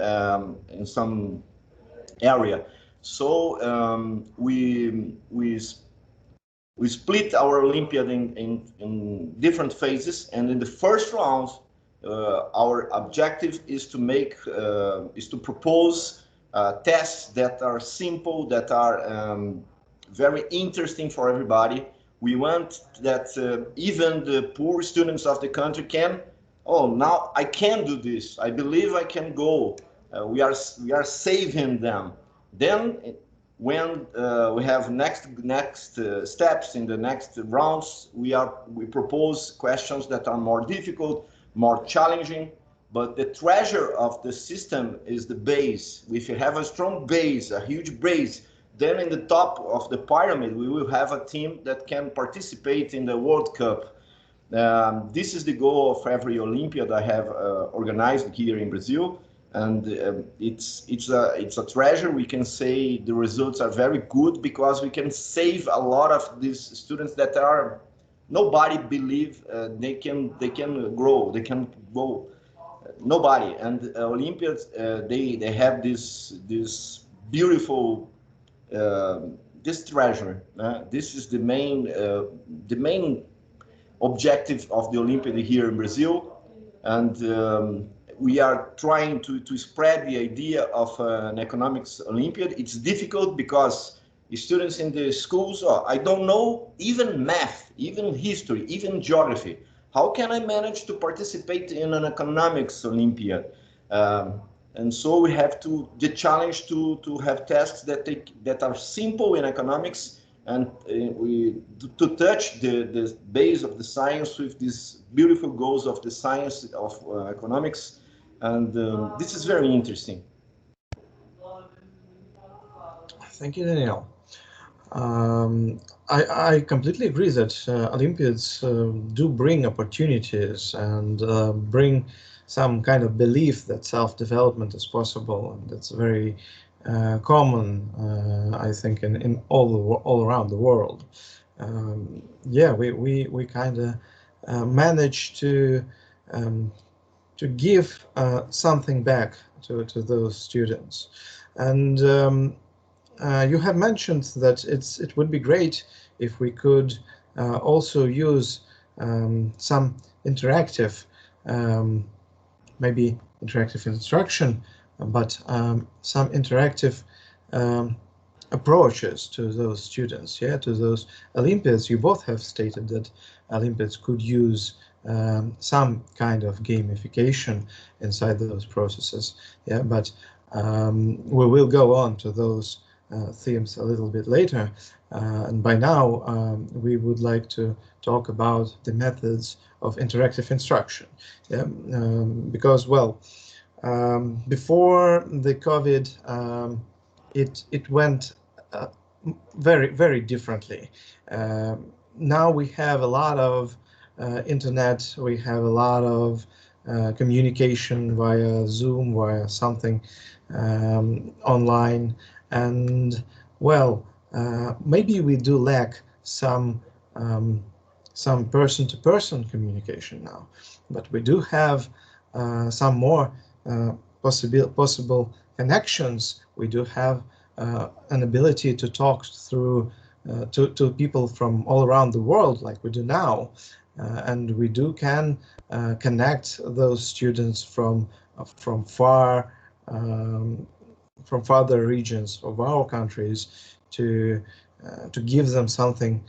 area. So we split our Olympiad in different phases, and in the first round, our objective is to make to propose tests that are simple, that are very interesting for everybody. We want that even the poor students of the country can, oh, now I can do this. I believe I can go. We are saving them. Then, when we have next steps in the next rounds, we propose questions that are more difficult, more challenging. But the treasure of the system is the base. If you have a strong base, a huge base, then in the top of the pyramid, we will have a team that can participate in the World Cup. This is the goal of every Olympiad I have organized here in Brazil, and it's a treasure. We can say the results are very good because we can save a lot of these students that are nobody believe they can grow, they can go. Nobody. And Olympiads, they have this beautiful this treasure. This is the main objective of the Olympiad here in Brazil, and we are trying to spread the idea of an economics Olympiad. It's difficult because the students in the schools, I don't know even math, even history, even geography. How can I manage to participate in an economics Olympiad? And so we have the challenge to have tests that are simple in economics, and to touch the base of the science with these beautiful goals of the science of economics, and this is very interesting. Thank you, Daniel. I completely agree that Olympiads do bring opportunities and bring some kind of belief that self-development is possible, and that's very common, I think, in all around the world. Yeah, we kind of manage to give something back to those students, and you have mentioned that it would be great if we could also use some interactive, maybe interactive instruction, but some interactive approaches to those students, yeah, to those Olympiads. You both have stated that Olympiads could use some kind of gamification inside those processes, yeah, but we will go on to those themes a little bit later, and by now we would like to talk about the methods of interactive instruction, yeah? Because, well, before the COVID, it went very differently. Now we have a lot of internet, we have a lot of communication via Zoom, via something online, and, well, maybe we do lack some person-to-person communication now, but we do have some more possible connections. We do have an ability to talk through to people from all around the world, like we do now, and we can connect those students from farther regions of our countries to give them something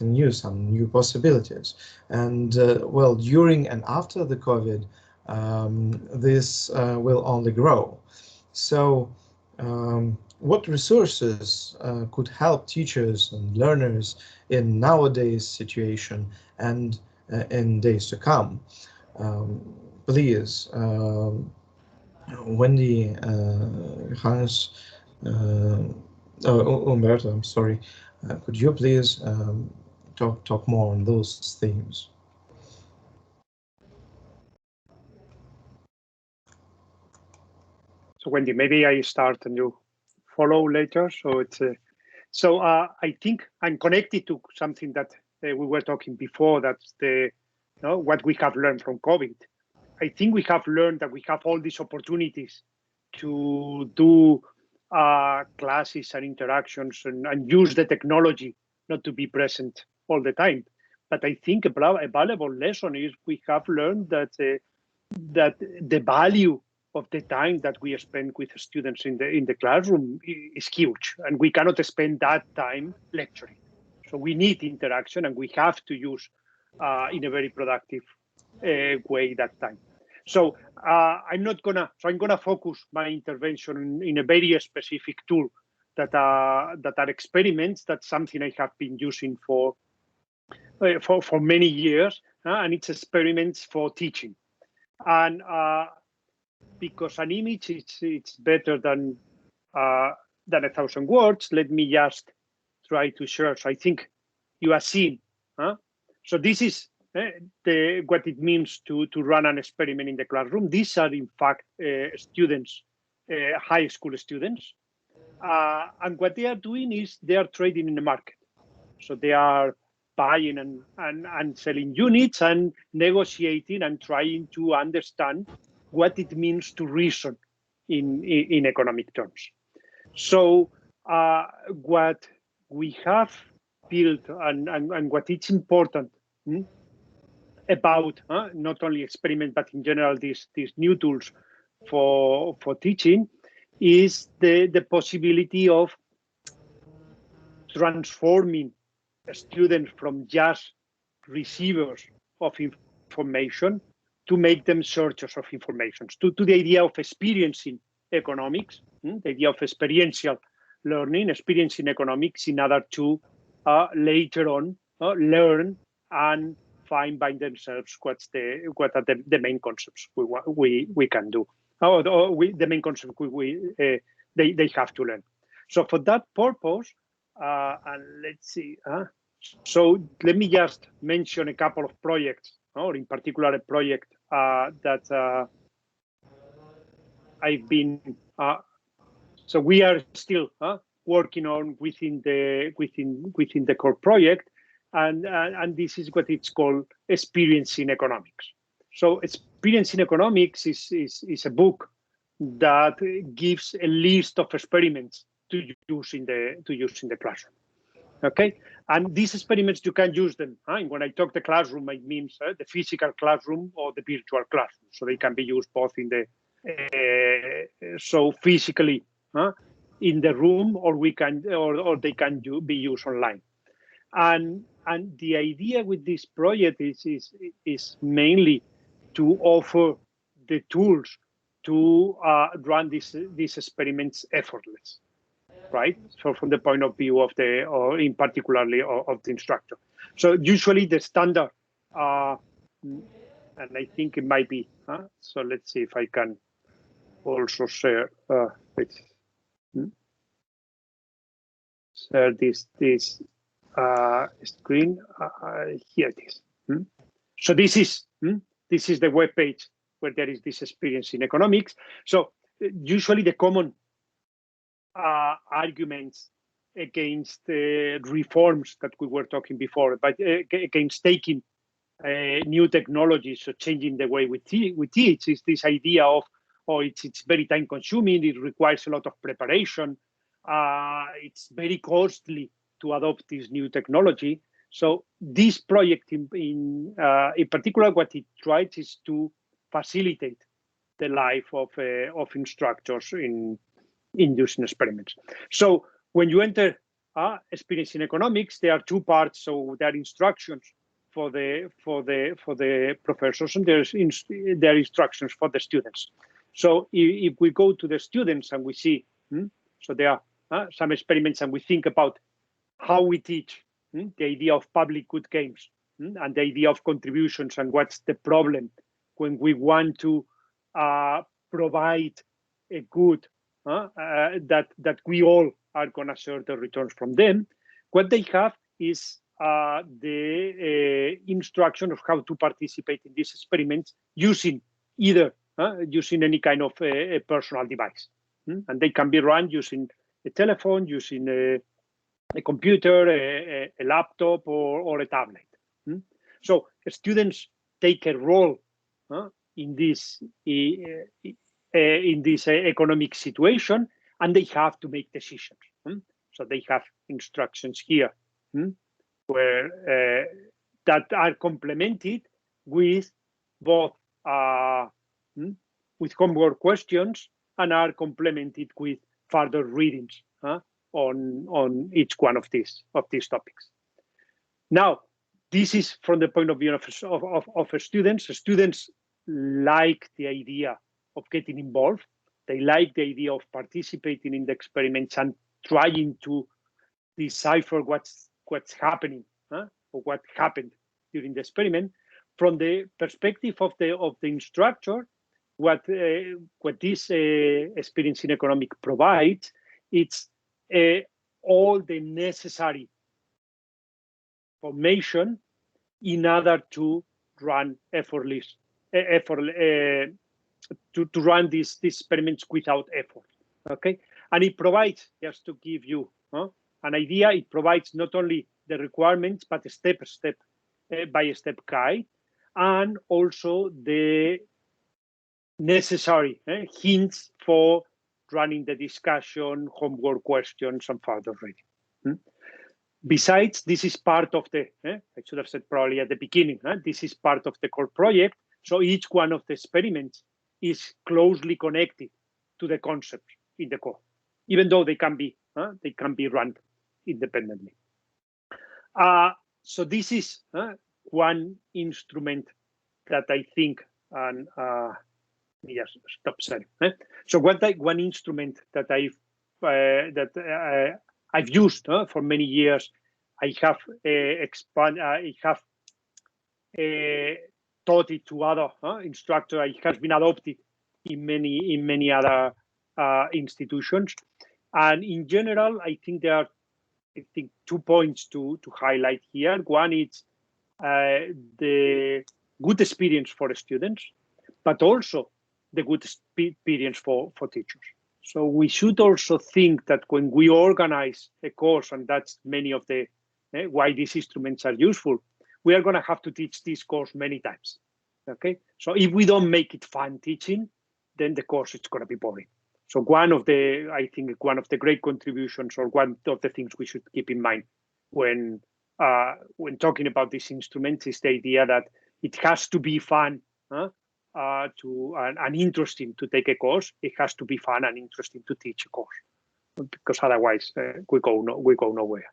new, some new possibilities. And well, during and after the COVID, this will only grow. So what resources could help teachers and learners in nowadays situation and in days to come? Please, Wendy, Johannes, Humberto, I'm sorry, could you please talk more on those themes? So Wendy, maybe I start and you follow later. So it's I think I'm connected to something that we were talking before. That's the what we have learned from COVID. I think we have learned that we have all these opportunities to do classes and interactions and use the technology, not to be present all the time. But I think a valuable lesson is we have learned that the value of the time that we spend with students in the classroom is huge, and we cannot spend that time lecturing. So we need interaction, and we have to use in a very productive way that time. So I'm gonna focus my intervention in a very specific tool that are experiments. That's something I have been using for many years, and it's experiments for teaching. And because an image it's better than 1,000 words, let me just try to share. So I think you have seen. So this is what it means to run an experiment in the classroom. These are in fact students, high school students, and what they are doing is they are trading in the market. So they are buying and selling units and negotiating and trying to understand what it means to reason in economic terms. So what we have built and what is important about not only experiment but in general these new tools for teaching is the possibility of transforming students from just receivers of information to make them searchers of information, to the idea of experiencing economics, the idea of experiential learning, experiencing economics in order to later on learn and find by themselves what are the main concepts we can do, or the main concepts they have to learn. So for that purpose, and let's see. So let me just mention a couple of projects, or in particular a project that I've been. So we are still working on within the core project, and this is what it's called experiencing economics. So experiencing economics is a book that gives a list of experiments to use in the classroom. Okay, and these experiments you can use them. When I talk the classroom, it means the physical classroom or the virtual classroom. So they can be used both in the so physically in the room, or they can be used online. And the idea with this project is mainly to offer the tools to run these experiments effortless. Right. So from the point of view of or in particularly of the instructor. So usually the standard, and I think it might be. So let's see if I can also share. Let's share this screen. Here it is. So this is the web page where there is this experience in economics. So usually the common arguments against reforms that we were talking before, but against taking new technologies, so changing the way we teach, is this idea of, it's very time consuming, it requires a lot of preparation, it's very costly to adopt this new technology. So this project in particular, what it tries is to facilitate the life of instructors in using experiments. So when you enter experiencing economics, there are two parts. So there are instructions for the professors, and there are instructions for the students. So if we go to the students and we see, so there are some experiments, and we think about how we teach, the idea of public good games, and the idea of contributions, and what's the problem when we want to provide a good that we all are going to share the returns from them. What they have is the instruction of how to participate in these experiments using using any kind of a personal device, and they can be run using a telephone, using a computer, a laptop, or a tablet. So students take a role in this economic situation, and they have to make decisions. So they have instructions here where that are complemented with both with homework questions and are complemented with further readings on each one of these topics. Now, this is from the point of view of students. Students like the idea of getting involved. They like the idea of participating in the experiments and trying to decipher what's happening or what happened during the experiment. From the perspective of the instructor, what this experience in economic provides, it's all the necessary formation in order to run to run these experiments without effort. Okay, and it provides, just to give you an idea, it provides not only the requirements but a step-by-step guide, and also the necessary hints for running the discussion, homework questions, and further reading. Besides, this is part of the, I should have said probably at the beginning, this is part of the core project. So each one of the experiments is closely connected to the concept in the core, even though they can be run independently. So this is one instrument that I think, and yes, stop sharing. So one instrument that I've used for many years. I have taught it to other instructors. It has been adopted in many other institutions. And in general, I think there are 2 points to highlight here. One is the good experience for the students, but also the good experience for teachers. So we should also think that when we organize a course, and that's many of the why these instruments are useful, we are going to have to teach this course many times. Okay, so if we don't make it fun teaching, then the course is going to be boring. So I think one of the great contributions, or one of the things we should keep in mind when talking about these instruments, is the idea that it has to be fun and interesting to take a course. It has to be fun and interesting to teach a course, because otherwise we go nowhere.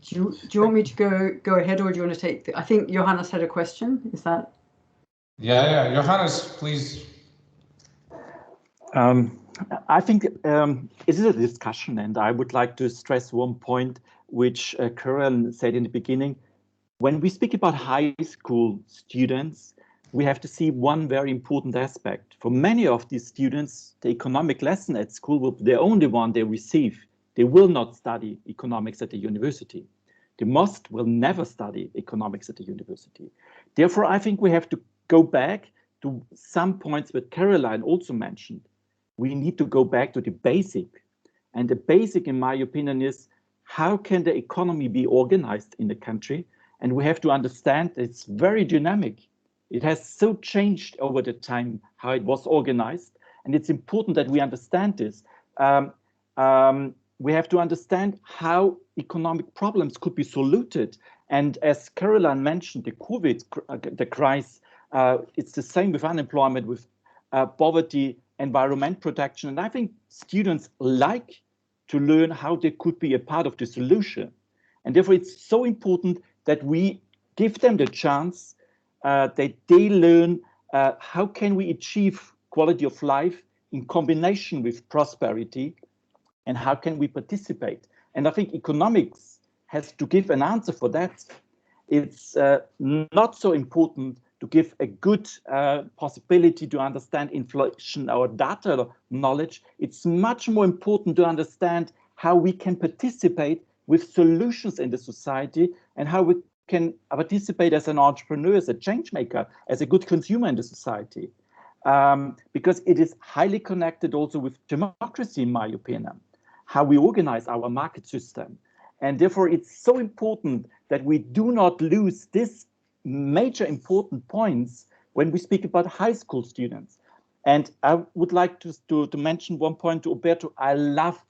Do you want me to go ahead, or do you want to take I think Johannes had a question. Is that? Yeah, Johannes, please. I think it is a discussion, and I would like to stress one point which Carlin said in the beginning. When we speak about high school students, we have to see one very important aspect. For many of these students, the economic lesson at school will be the only one they receive. They will not study economics at the university. They will never study economics at the university. Therefore, I think we have to go back to some points that Caroline also mentioned. We need to go back to the basic. And the basic, in my opinion, is how can the economy be organized in the country? And we have to understand it's very dynamic. It has so changed over the time how it was organized. And it's important that we understand this. We have to understand how economic problems could be solved. And as Caroline mentioned, the COVID, the crisis, it's the same with unemployment, with poverty, environment protection. And I think students like to learn how they could be a part of the solution. And therefore, it's so important that we give them the chance that they learn how can we achieve quality of life in combination with prosperity, and how can we participate. And I think economics has to give an answer for that. It's not so important to give a good possibility to understand inflation or data knowledge. It's much more important to understand how we can participate with solutions in the society, and how we can participate as an entrepreneur, as a change maker, as a good consumer in the society. Because it is highly connected also with democracy, in my opinion, how we organize our market system. And therefore, it's so important that we do not lose this major important points when we speak about high school students. And I would like to mention one point to Humberto. I love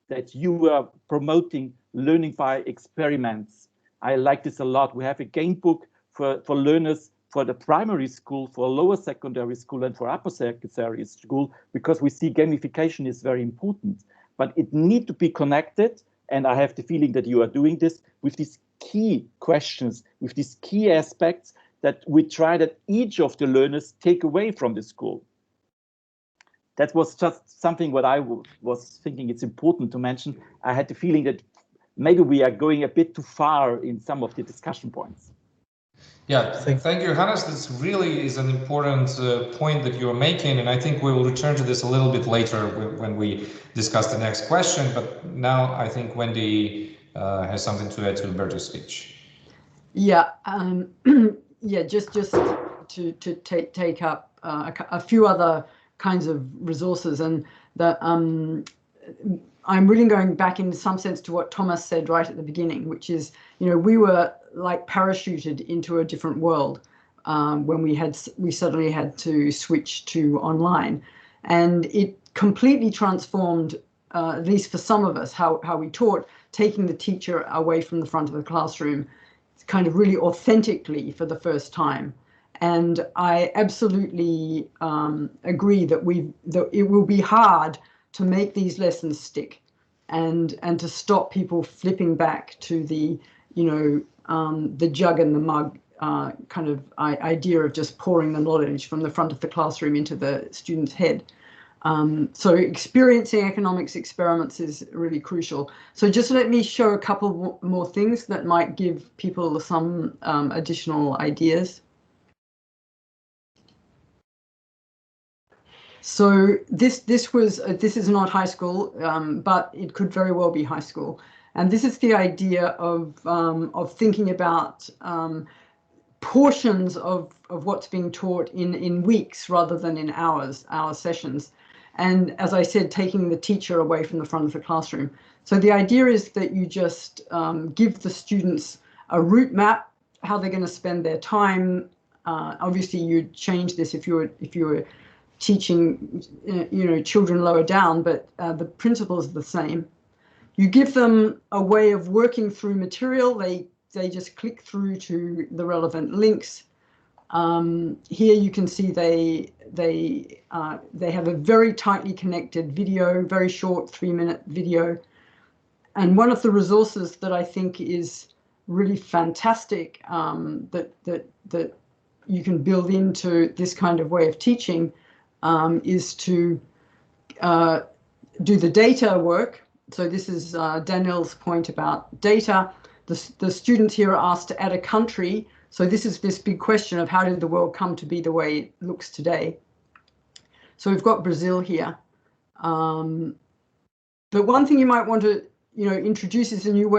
that you are promoting learning by experiments. I like this a lot. We have a game book for learners for the primary school, for lower secondary school, and for upper secondary school, because we see gamification is very important. But it needs to be connected, and I have the feeling that you are doing this with these key questions, with these key aspects that we try that each of the learners take away from the school. That was just something what I was thinking it's important to mention. I had the feeling that maybe we are going a bit too far in some of the discussion points. Yeah, thank you, Johannes. This really is an important point that you're making, and I think we will return to this a little bit later when we discuss the next question. But now I think Wendy has something to add to Humberto's speech. Yeah, yeah, just to take up a few other kinds of resources, and that I'm really going back in some sense to what Thomas said right at the beginning, which is, you know, we were like parachuted into a different world when we suddenly had to switch to online, and it completely transformed, at least for some of us, how we taught, taking the teacher away from the front of the classroom, kind of really authentically for the first time. And I absolutely agree that it will be hard to make these lessons stick, and to stop people flipping back to the, you know, the jug and the mug kind of idea of just pouring the knowledge from the front of the classroom into the student's head. So experiencing economics experiments is really crucial. So just let me show a couple more things that might give people some additional ideas. So this is not high school, but it could very well be high school. And this is the idea of thinking about portions of what's being taught in weeks rather than in hours, hour sessions. And as I said, taking the teacher away from the front of the classroom. So the idea is that you just give the students a route map, how they're going to spend their time. Obviously, you'd change this if you were teaching, you know, children lower down, but the principles are the same. You give them a way of working through material. They just click through to the relevant links. Here you can see they have a very tightly connected video, very short 3-minute video. And one of the resources that I think is really fantastic that you can build into this kind of way of teaching is to do the data work. So this is Danil's point about data. The students here are asked to add a country. So this is this big question of how did the world come to be the way it looks today? So we've got Brazil here. But one thing you might want to, you know, introduce is a new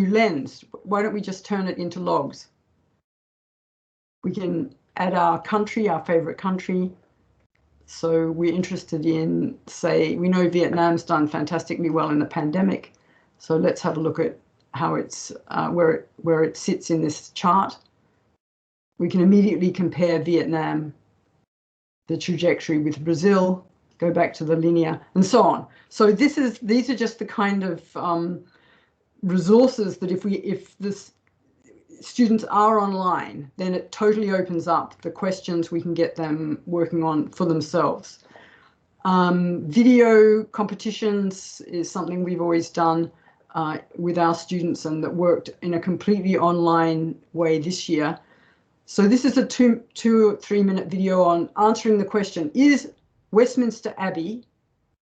lens. Why don't we just turn it into logs? We can add our country, our favorite country. So we're interested in, say, we know Vietnam's done fantastically well in the pandemic. So let's have a look at how it's where it sits in this chart. We can immediately compare Vietnam, the trajectory, with Brazil, go back to the linear, and so on. So these are just the kind of resources that if this students are online, then it totally opens up the questions we can get them working on for themselves. Video competitions is something we've always done with our students, and that worked in a completely online way this year. So this is a 2 or 3 minute video on answering the question, is Westminster Abbey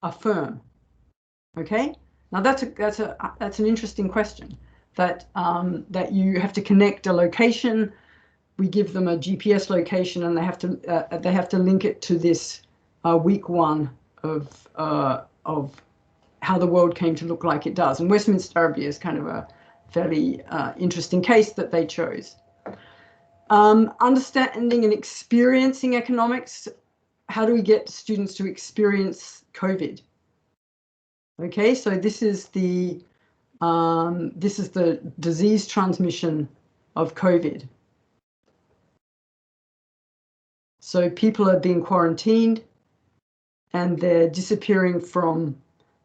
a firm? Okay, now that's an interesting question. That you have to connect a location. We give them a GPS location, and they have to link it to this week 1 of how the world came to look like it does. And Westminster Abbey is kind of a fairly interesting case that they chose. Understanding and experiencing economics. How do we get students to experience COVID? Okay, so this is the This is the disease transmission of COVID. So people are being quarantined and they're disappearing from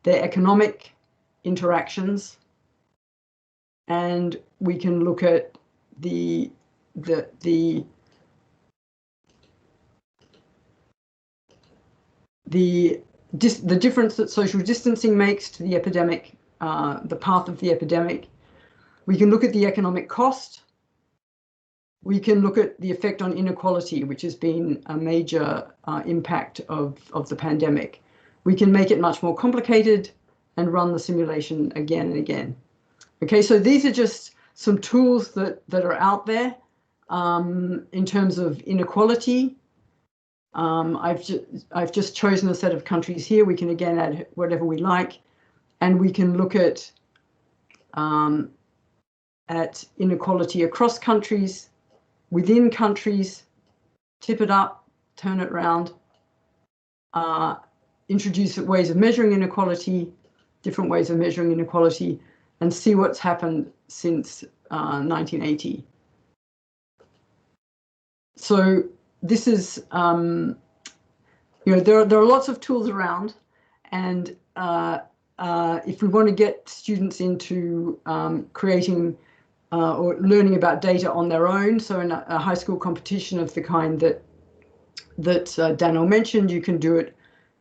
their economic interactions. And we can look at the difference that social distancing makes to the epidemic, the path of the epidemic. We can look at the economic cost. We can look at the effect on inequality, which has been a major impact of the pandemic. We can make it much more complicated and run the simulation again and again. Okay, so these are just some tools that are out there in terms of inequality. I've just chosen a set of countries here. We can again add whatever we like, and we can look at inequality across countries, within countries, tip it up, turn it around, introduce ways of measuring inequality, different ways of measuring inequality, and see what's happened since 1980. So this is, you know, there are lots of tools around, and if we want to get students into creating or learning about data on their own, so in a high school competition of the kind that Danil mentioned, you can do it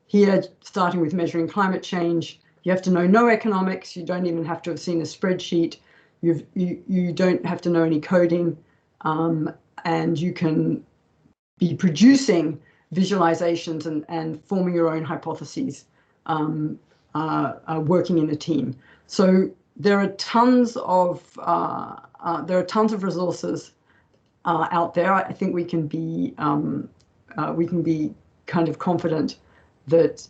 here, starting with measuring climate change. You have to know no economics. You don't even have to have seen a spreadsheet. You don't have to know any coding, and you can be producing visualizations and forming your own hypotheses, working in a team. So there are tons of resources out there. I think we can be kind of confident that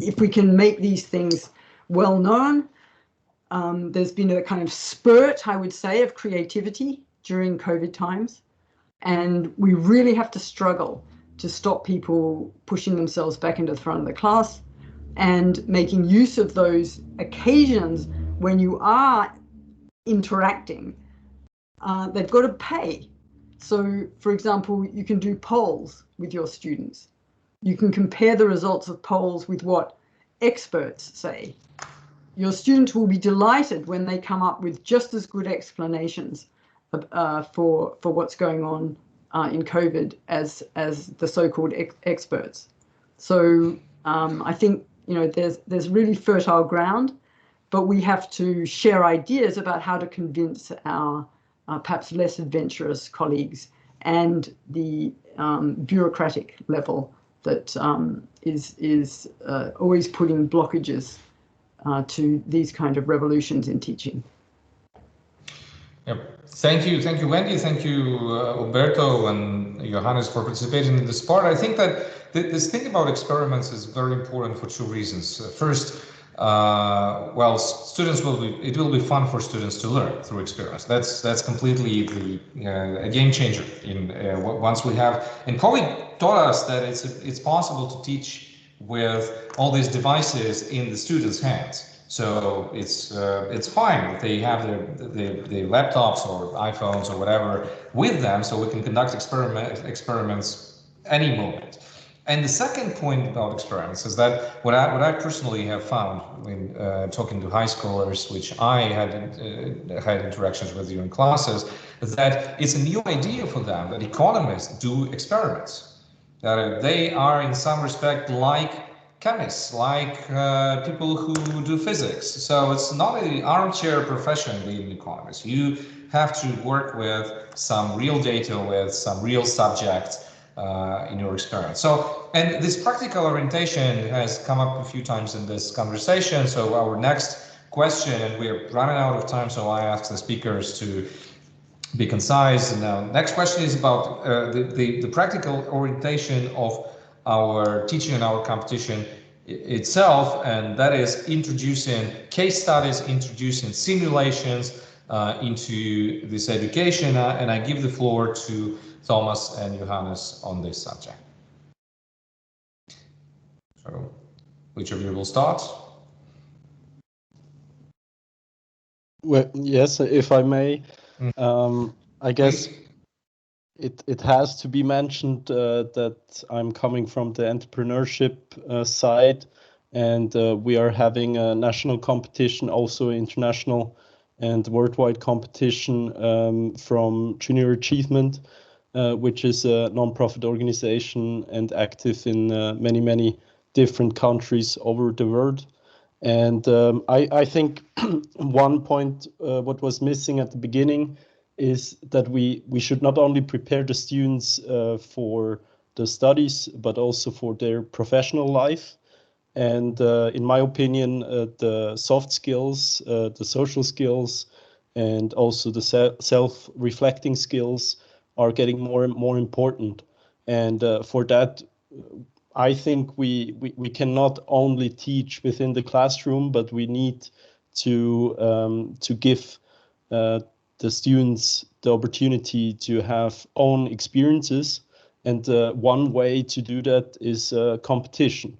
if we can make these things well known, there's been a kind of spurt, I would say, of creativity during COVID times, and we really have to struggle to stop people pushing themselves back into the front of the class and making use of those occasions when you are interacting. They've got to pay. So, for example, you can do polls with your students. You can compare the results of polls with what experts say. Your students will be delighted when they come up with just as good explanations for what's going on in COVID as the so-called experts. So I think, you know, there's really fertile ground, but we have to share ideas about how to convince our perhaps less adventurous colleagues and the bureaucratic level that is always putting blockages to these kind of revolutions in teaching. Yep. Thank you, Wendy. Thank you, Humberto and Johannes, for participating in this part. I think that this thing about experiments is very important for two reasons. First, well, it will be fun for students to learn through experiments. That's completely a game changer. Once we have, and COVID taught us that it's possible to teach with all these devices in the students' hands. So it's fine if they have their laptops or iPhones or whatever with them, so we can conduct experiments any moment. And the second point about experiments is that what I personally have found when talking to high schoolers, which I had interactions with during classes, is that it's a new idea for them that economists do experiments. That they are in some respect like chemists, like people who do physics. So it's not an armchair profession being an economist. You have to work with some real data, with some real subjects in your experiment. So, and this practical orientation has come up a few times in this conversation. So our next question, and we're running out of time, so I ask the speakers to be concise. And now, next question is about the practical orientation of our teaching and our competition itself, and that is introducing case studies, introducing simulations into this education. And I give the floor to Thomas and Johannes on this subject. So, which of you will start? Well, yes, if I may, I guess it has to be mentioned that I'm coming from the entrepreneurship side, and we are having a national competition, also international and worldwide competition from Junior Achievement, which is a non-profit organization and active in many different countries over the world. And I think one point what was missing at the beginning is that we should not only prepare the students for the studies, but also for their professional life. And in my opinion, the soft skills, the social skills, and also the self-reflecting skills are getting more and more important. And for that, I think we cannot only teach within the classroom, but we need to give the students the opportunity to have own experiences. And one way to do that is competition.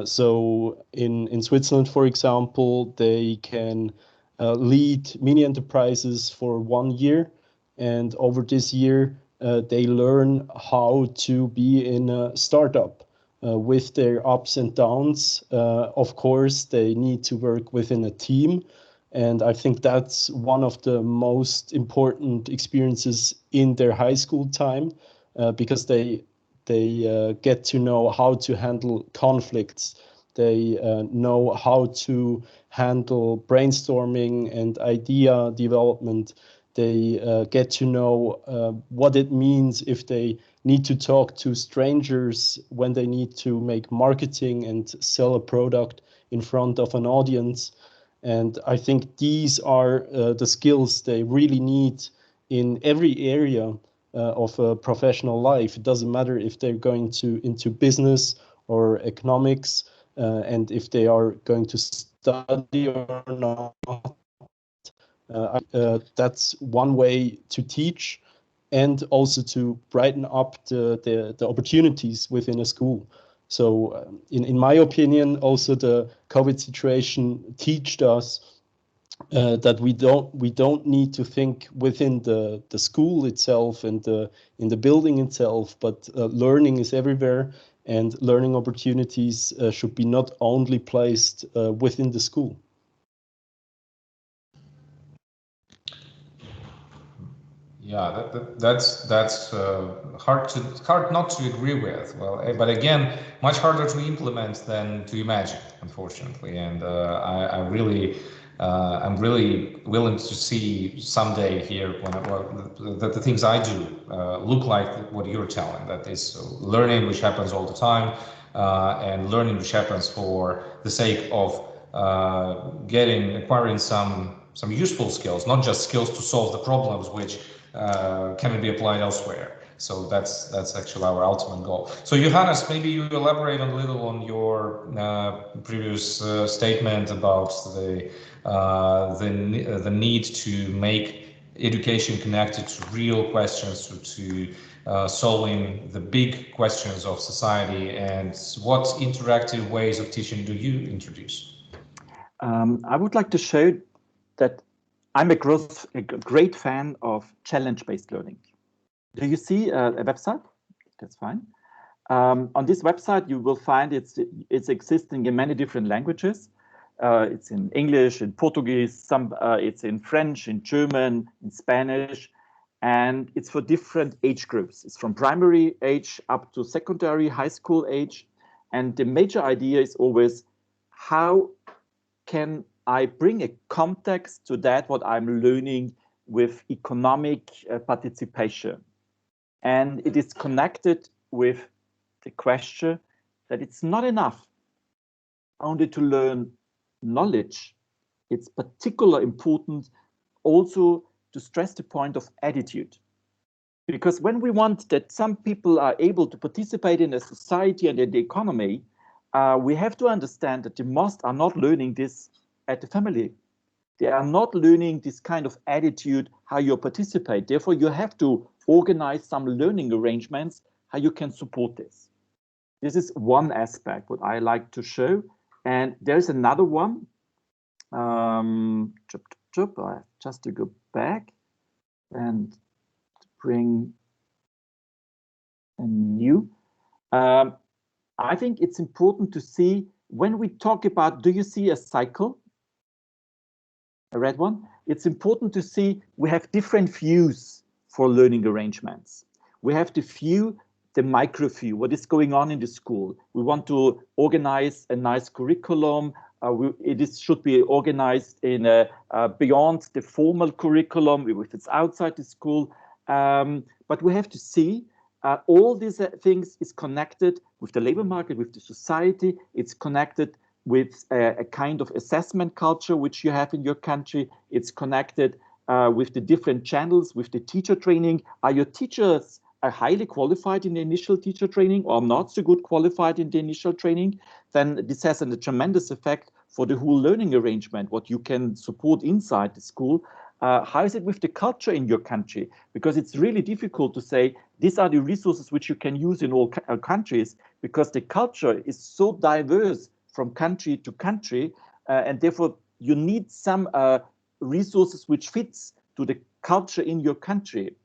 So in Switzerland, for example, they can lead mini enterprises for 1 year. And over this year, they learn how to be in a startup with their ups and downs. Of course, they need to work within a team. And I think that's one of the most important experiences in their high school time, because they get to know how to handle conflicts. They know how to handle brainstorming and idea development. They get to know what it means if they need to talk to strangers when they need to make marketing and sell a product in front of an audience. And I think these are the skills they really need in every area of a professional life. It doesn't matter if they're going into business or economics, and if they are going to study or not. That's one way to teach, and also to brighten up the opportunities within a school. So in my opinion, also the COVID situation taught us that we don't need to think within the school itself and in the building itself, but learning is everywhere, and learning opportunities should be not only placed within the school. Yeah, that's hard not to agree with. Well, but again, much harder to implement than to imagine, unfortunately. And I'm really willing to see someday here that the things I do look like what you're telling. That is learning, which happens all the time, and learning which happens for the sake of acquiring some useful skills, not just skills to solve the problems which can be applied elsewhere. So that's actually our ultimate goal. So Johannes, maybe you elaborate a little on your previous statement about the need to make education connected to real questions, to solving the big questions of society, and what interactive ways of teaching do you introduce? I would like to show that I'm a great fan of challenge-based learning. Do you see a website? That's fine. On this website, you will find it's existing in many different languages. It's in English, in Portuguese, it's in French, in German, in Spanish, and it's for different age groups. It's from primary age up to secondary, high school age. And the major idea is always, how can I bring a context to that, what I'm learning with economic participation? And it is connected with the question that it's not enough only to learn knowledge. It's particularly important also to stress the point of attitude. Because when we want that some people are able to participate in a society and in the economy, we have to understand that the most are not learning this at the family. They are not learning this kind of attitude, how you participate. Therefore, you have to organize some learning arrangements, how you can support this. This is one aspect what I like to show. And there's another one. backdrop. I have just to go back and bring a new. I think it's important to see when we talk about, do you see a cycle? A red one? It's important to see we have different views for learning arrangements. We have the view, the micro view, what is going on in the school. We want to organize a nice curriculum. Should be organized in beyond the formal curriculum, if it's outside the school. But we have to see all these things is connected with the labor market, with the society. It's connected with a kind of assessment culture which you have in your country. It's connected with the different channels, with the teacher training. Are your teachers highly qualified in the initial teacher training or not so good qualified in the initial training? Then this has a tremendous effect for the whole learning arrangement, what you can support inside the school. How is it with the culture in your country? Because it's really difficult to say these are the resources which you can use in all countries, because the culture is so diverse from country to country, and therefore you need some resources which fits to the culture in your country.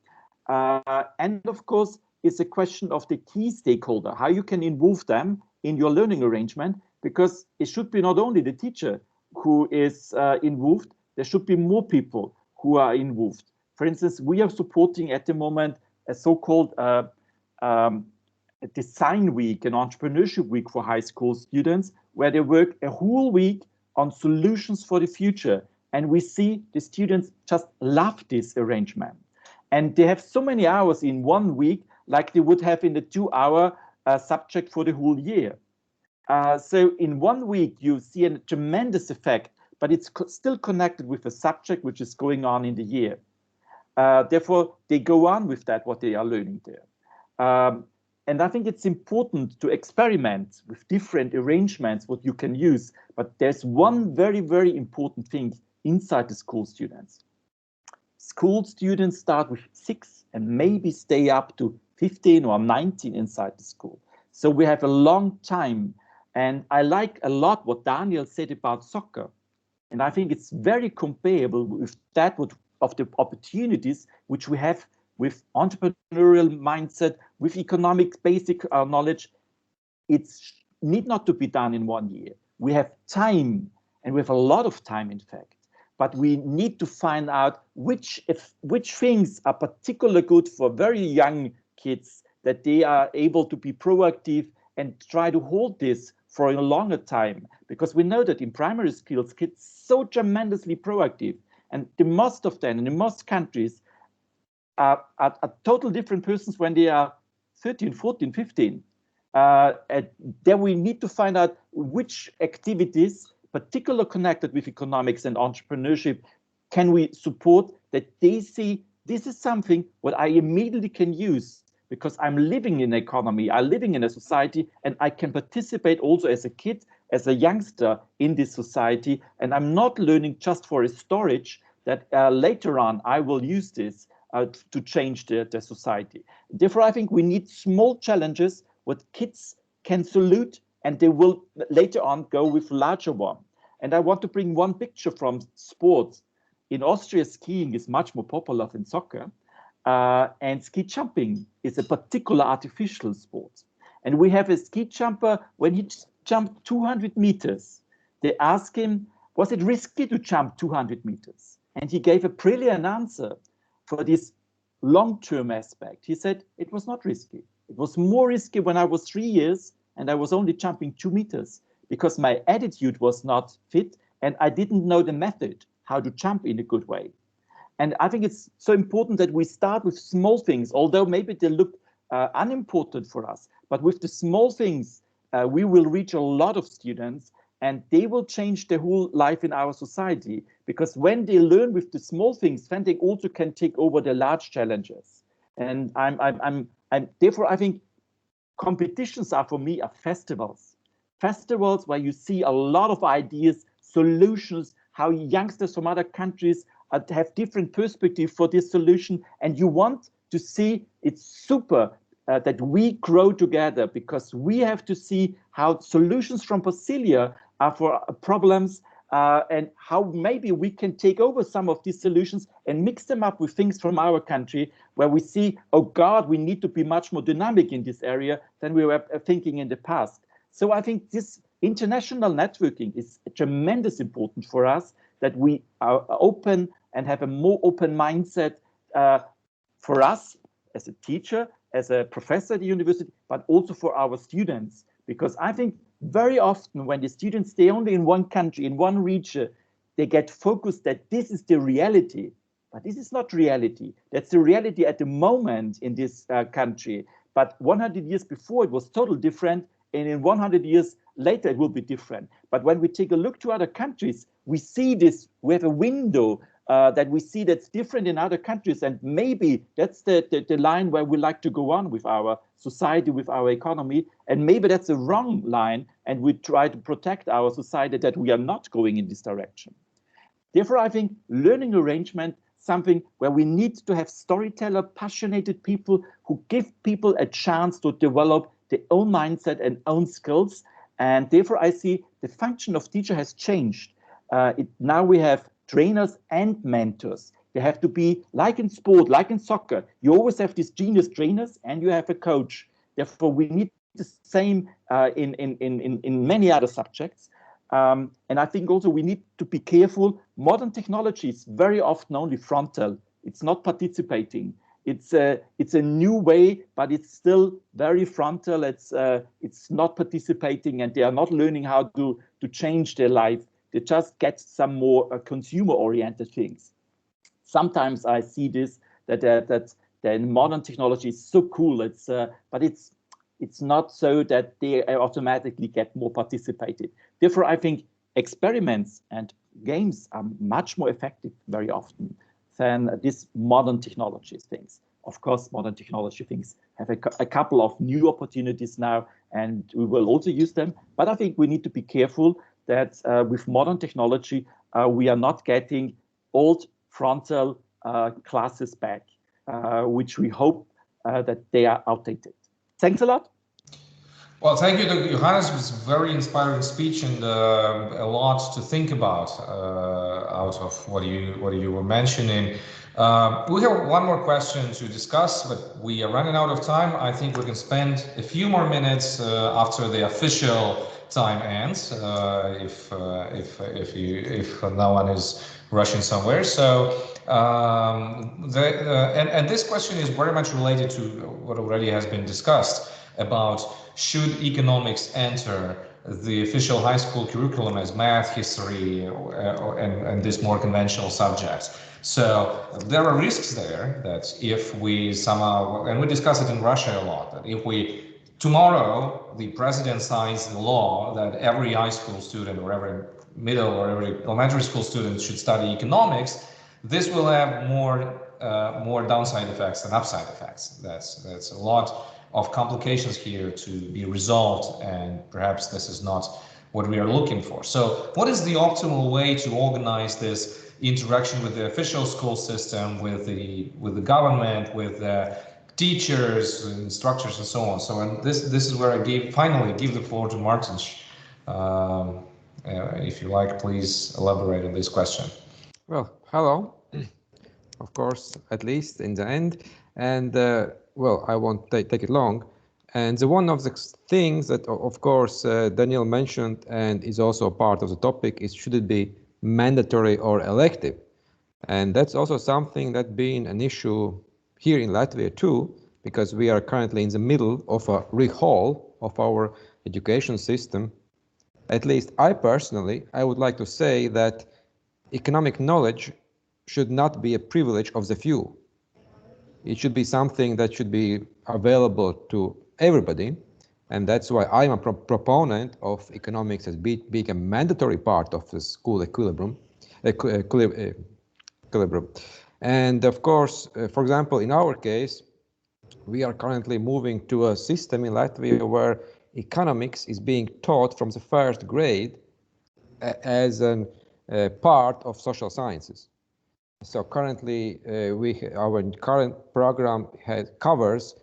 And of course, it's a question of the key stakeholder, how you can involve them in your learning arrangement, because it should be not only the teacher who is involved, there should be more people who are involved. For instance, we are supporting at the moment a so-called design week, an entrepreneurship week for high school students, where they work a whole week on solutions for the future. And we see the students just love this arrangement. And they have so many hours in 1 week, like they would have in the 2-hour subject for the whole year. So in 1 week, you see a tremendous effect, but it's still connected with a subject which is going on in the year. Therefore, they go on with that, what they are learning there. And I think it's important to experiment with different arrangements, what you can use. But there's one very, very important thing inside the school students. School students start with 6 and maybe stay up to 15 or 19 inside the school. So we have a long time. And I like a lot what Danil said about soccer. And I think it's very comparable with that of the opportunities which we have with entrepreneurial mindset, with economic basic knowledge. It need not to be done in 1 year. We have time, and we have a lot of time, in fact. But we need to find out which things are particularly good for very young kids, that they are able to be proactive and try to hold this for a longer time. Because we know that in primary schools, kids so tremendously proactive, and the most of them in the most countries are total different persons when they are 13, 14, 15. Then we need to find out which activities, particularly connected with economics and entrepreneurship, can we support, that they see this is something what I immediately can use, because I'm living in an economy, I'm living in a society, and I can participate also as a kid, as a youngster in this society, and I'm not learning just for a storage that later on I will use this to change the society. Therefore, I think we need small challenges what kids can salute, and they will later on go with larger one. And I want to bring one picture from sports. In Austria, skiing is much more popular than soccer, and ski jumping is a particular artificial sport. And we have a ski jumper, when he jumped 200 meters, they asked him, was it risky to jump 200 meters? And he gave a brilliant answer for this long-term aspect. He said, it was not risky. It was more risky when I was 3 years and I was only jumping 2 meters, because my attitude was not fit and I didn't know the method, how to jump in a good way. And I think it's so important that we start with small things, although maybe they look unimportant for us, but with the small things, we will reach a lot of students, and they will change their whole life in our society, because when they learn with the small things, then they also can take over the large challenges. And therefore, I think competitions are, for me, festivals. Festivals where you see a lot of ideas, solutions, how youngsters from other countries have different perspective for this solution, and you want to see it's super that we grow together, because we have to see how solutions from Brasilia are for problems and how maybe we can take over some of these solutions and mix them up with things from our country, where we see, oh God, we need to be much more dynamic in this area than we were thinking in the past. So I think this international networking is tremendous important for us, that we are open and have a more open mindset for us as a teacher, as a professor at the university, but also for our students. Because I think very often when the students stay only in one country, in one region, they get focused that this is the reality. But this is not reality. That's the reality at the moment in this country. But 100 years before, it was totally different. And in 100 years later, it will be different. But when we take a look to other countries, we see this, we have a window that we see that's different in other countries. And maybe that's the line where we like to go on with our society, with our economy. And maybe that's a wrong line. And we try to protect our society that we are not going in this direction. Therefore, I think learning arrangement, something where we need to have storyteller, passionate people who give people a chance to develop their own mindset and own skills. And therefore, I see the function of teacher has changed. Now we have trainers and mentors. They have to be like in sport, like in soccer. You always have these genius trainers and you have a coach. Therefore, we need the same in many other subjects. And I think also we need to be careful. Modern technology is very often only frontal. It's not participating. It's a new way, but it's still very frontal. It's not participating, and they are not learning how to change their life. They just get some more consumer-oriented things. Sometimes I see this that modern technology is so cool. But it's not so that they automatically get more participated. Therefore, I think experiments and games are much more effective very often than these modern technology things. Of course, modern technology things have a couple of new opportunities now, and we will also use them. But I think we need to be careful that with modern technology, we are not getting old frontal classes back, which we hope that they are outdated. Thanks a lot. Well, thank you, Johannes. It was a very inspiring speech and a lot to think about out of what you were mentioning. We have one more question to discuss, but we are running out of time. I think we can spend a few more minutes after the official time ends, if no one is rushing somewhere. So, and this question is very much related to what already has been discussed about should economics enter the official high school curriculum as math, history, and this more conventional subjects. So there are risks there that if we somehow, and we discuss it in Russia a lot, that if we tomorrow the president signs the law that every high school student or every middle or every elementary school student should study economics, this will have more downside effects than upside effects. That's a lot of complications here to be resolved, and perhaps this is not what we are looking for. So what is the optimal way to organize this interaction with the official school system, with the government, with the teachers, instructors, and so on? So, and this is where I finally give the floor to Mārtiņš. If you like, please elaborate on this question. Well, hello. Of course, at least in the end. And well, I won't take it long. And one of the things that, of course, Danil mentioned and is also part of the topic is, should it be mandatory or elective? And that's also something that's been an issue here in Latvia too, because we are currently in the middle of a rehaul of our education system. At least I personally, I would like to say that economic knowledge should not be a privilege of the few. It should be something that should be available to everybody. And that's why I'm a proponent of economics as being a mandatory part of the school equilibrium. And of course, for example, in our case, we are currently moving to a system in Latvia where economics is being taught from the first grade as a part of social sciences. So currently, our current program covers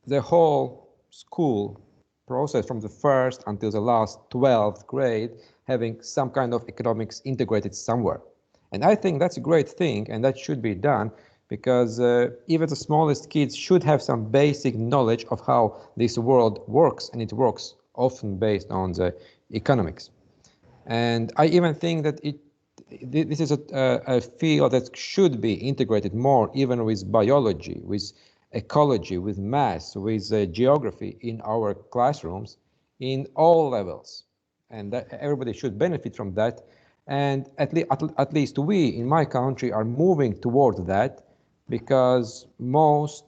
the whole school process from the first until the last 12th grade, having some kind of economics integrated somewhere. And I think that's a great thing, and that should be done, because even the smallest kids should have some basic knowledge of how this world works, and it works often based on the economics. And I even think that this is a field that should be integrated more, even with biology, with ecology, with math, with geography in our classrooms, in all levels. And that everybody should benefit from that. And at least we in my country are moving toward that, because most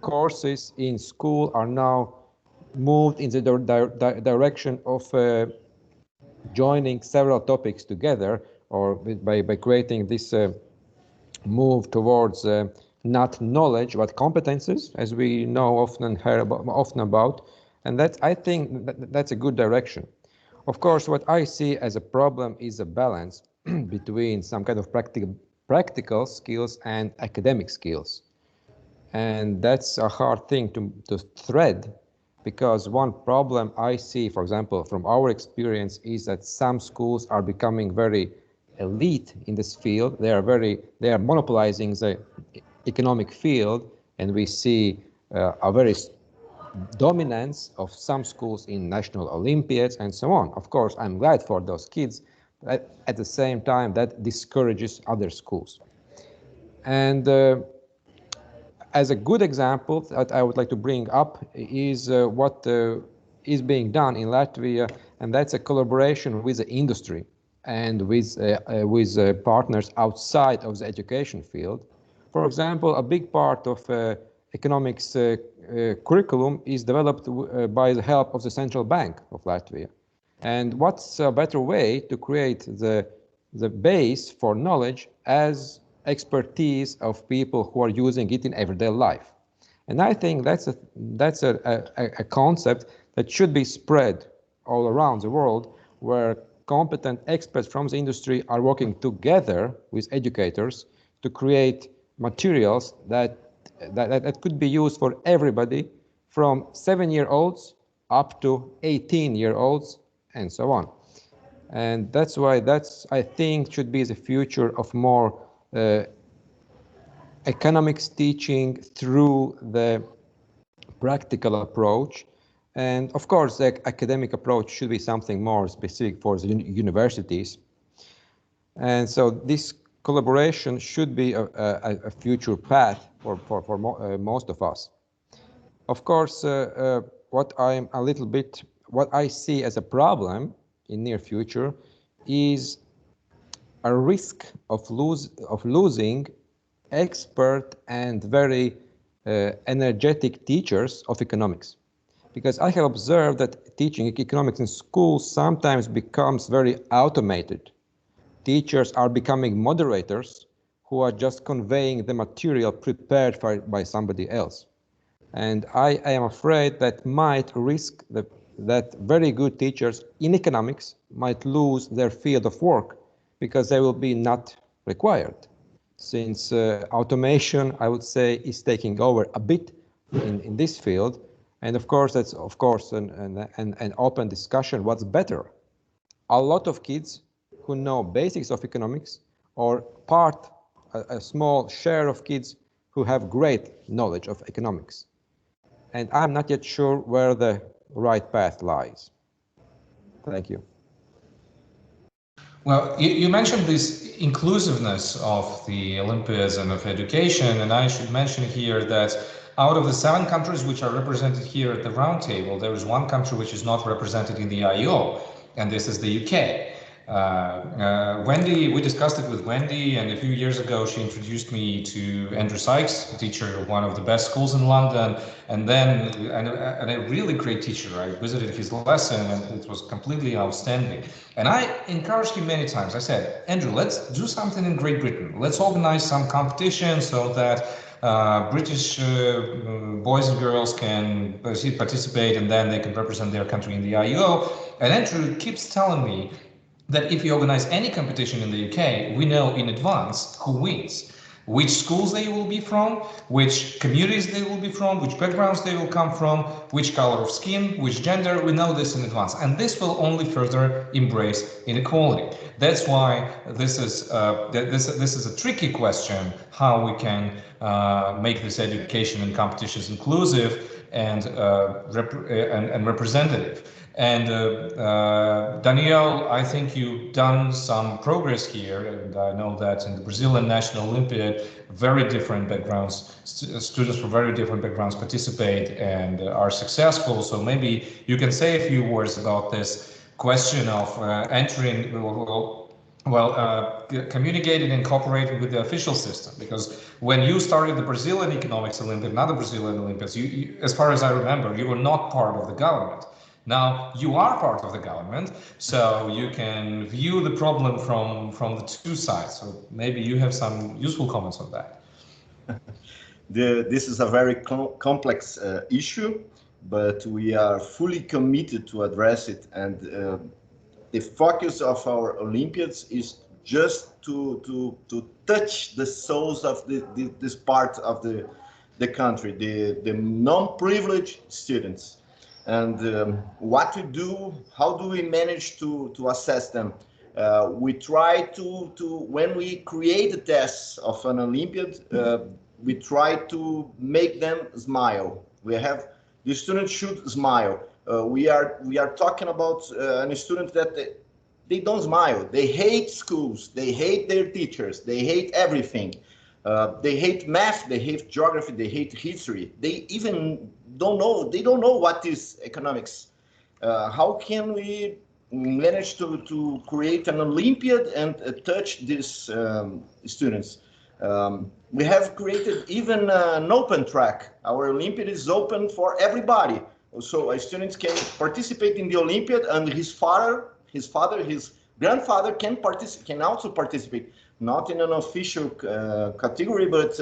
courses in school are now moved in the direction of joining several topics together, or by creating this move towards not knowledge but competences, as we know often about, and I think that's a good direction. Of course, what I see as a problem is a balance between some kind of practical skills and academic skills, and that's a hard thing to thread, because one problem I see, for example, from our experience, is that some schools are becoming very elite in this field. They are monopolizing the economic field, and we see a very dominance of some schools in national Olympiads and so on. Of course, I'm glad for those kids, but at the same time that discourages other schools. And as a good example that I would like to bring up is what is being done in Latvia, and that's a collaboration with the industry and with partners outside of the education field. For example, a big part of economics curriculum is developed by the help of the Central Bank of Latvia. And what's a better way to create the base for knowledge as expertise of people who are using it in everyday life? And I think that's a concept that should be spread all around the world, where competent experts from the industry are working together with educators to create materials that could be used for everybody, from 7-year-olds up to 18-year-olds and so on. And that's why I think should be the future of more economics teaching through the practical approach. And of course, the academic approach should be something more specific for the universities. And so this collaboration should be a future path for most of us. Of course, what I see as a problem in near future is a risk of losing expert and very energetic teachers of economics. Because I have observed that teaching economics in schools sometimes becomes very automated. Teachers are becoming moderators who are just conveying the material prepared by somebody else. And I am afraid that might risk that very good teachers in economics might lose their field of work, because they will be not required, since automation, I would say, is taking over a bit in this field. And of course, that's an open discussion. What's better? A lot of kids who know basics of economics, or a small share of kids who have great knowledge of economics. And I'm not yet sure where the right path lies. Thank you. Well, you mentioned this inclusiveness of the Olympiads and of education, and I should mention here that out of the 7 countries which are represented here at the Roundtable, there is one country which is not represented in the IO, and this is the UK. Wendy, we discussed it with Wendy, and a few years ago she introduced me to Andrew Sykes, a teacher of one of the best schools in London, and a really great teacher. I visited his lesson, and it was completely outstanding. And I encouraged him many times. I said, Andrew, let's do something in Great Britain. Let's organize some competition so that British boys and girls can participate, and then they can represent their country in the IO. And Andrew keeps telling me that if you organize any competition in the UK, we know in advance who wins. which schools they will be from, which communities they will be from, which backgrounds they will come from, which color of skin, which gender. We know this in advance, and this will only further embrace inequality. That's why this is a tricky question: how we can make this education and competitions inclusive and representative. And Daniel, I think you've done some progress here, and I know that in the Brazilian National Olympiad, very different backgrounds, students from very different backgrounds participate and are successful. So maybe you can say a few words about this question of entering, communicating and cooperating with the official system, because when you started the Brazilian Economics Olympiad, not the Brazilian Olympiads, you, as far as I remember, you were not part of the government. Now you are part of the government, so you can view the problem from the two sides. So maybe you have some useful comments on that. This is a very complex issue, but we are fully committed to address it. And the focus of our Olympiads is just to touch the souls of this part of the country, the non-privileged students. And what we do, how do we manage to assess them? We try to when we create the tests of an Olympiad, we try to make them smile. We have, the students should smile. We are talking about a student that they don't smile. They hate schools. They hate their teachers. They hate everything. They hate math. They hate geography. They hate history. They even don't know. They don't know what is economics. How can we manage to create an Olympiad and touch these students? We have created even an open track. Our Olympiad is open for everybody. So students can participate in the Olympiad, and his grandfather can also participate. Not in an official category, but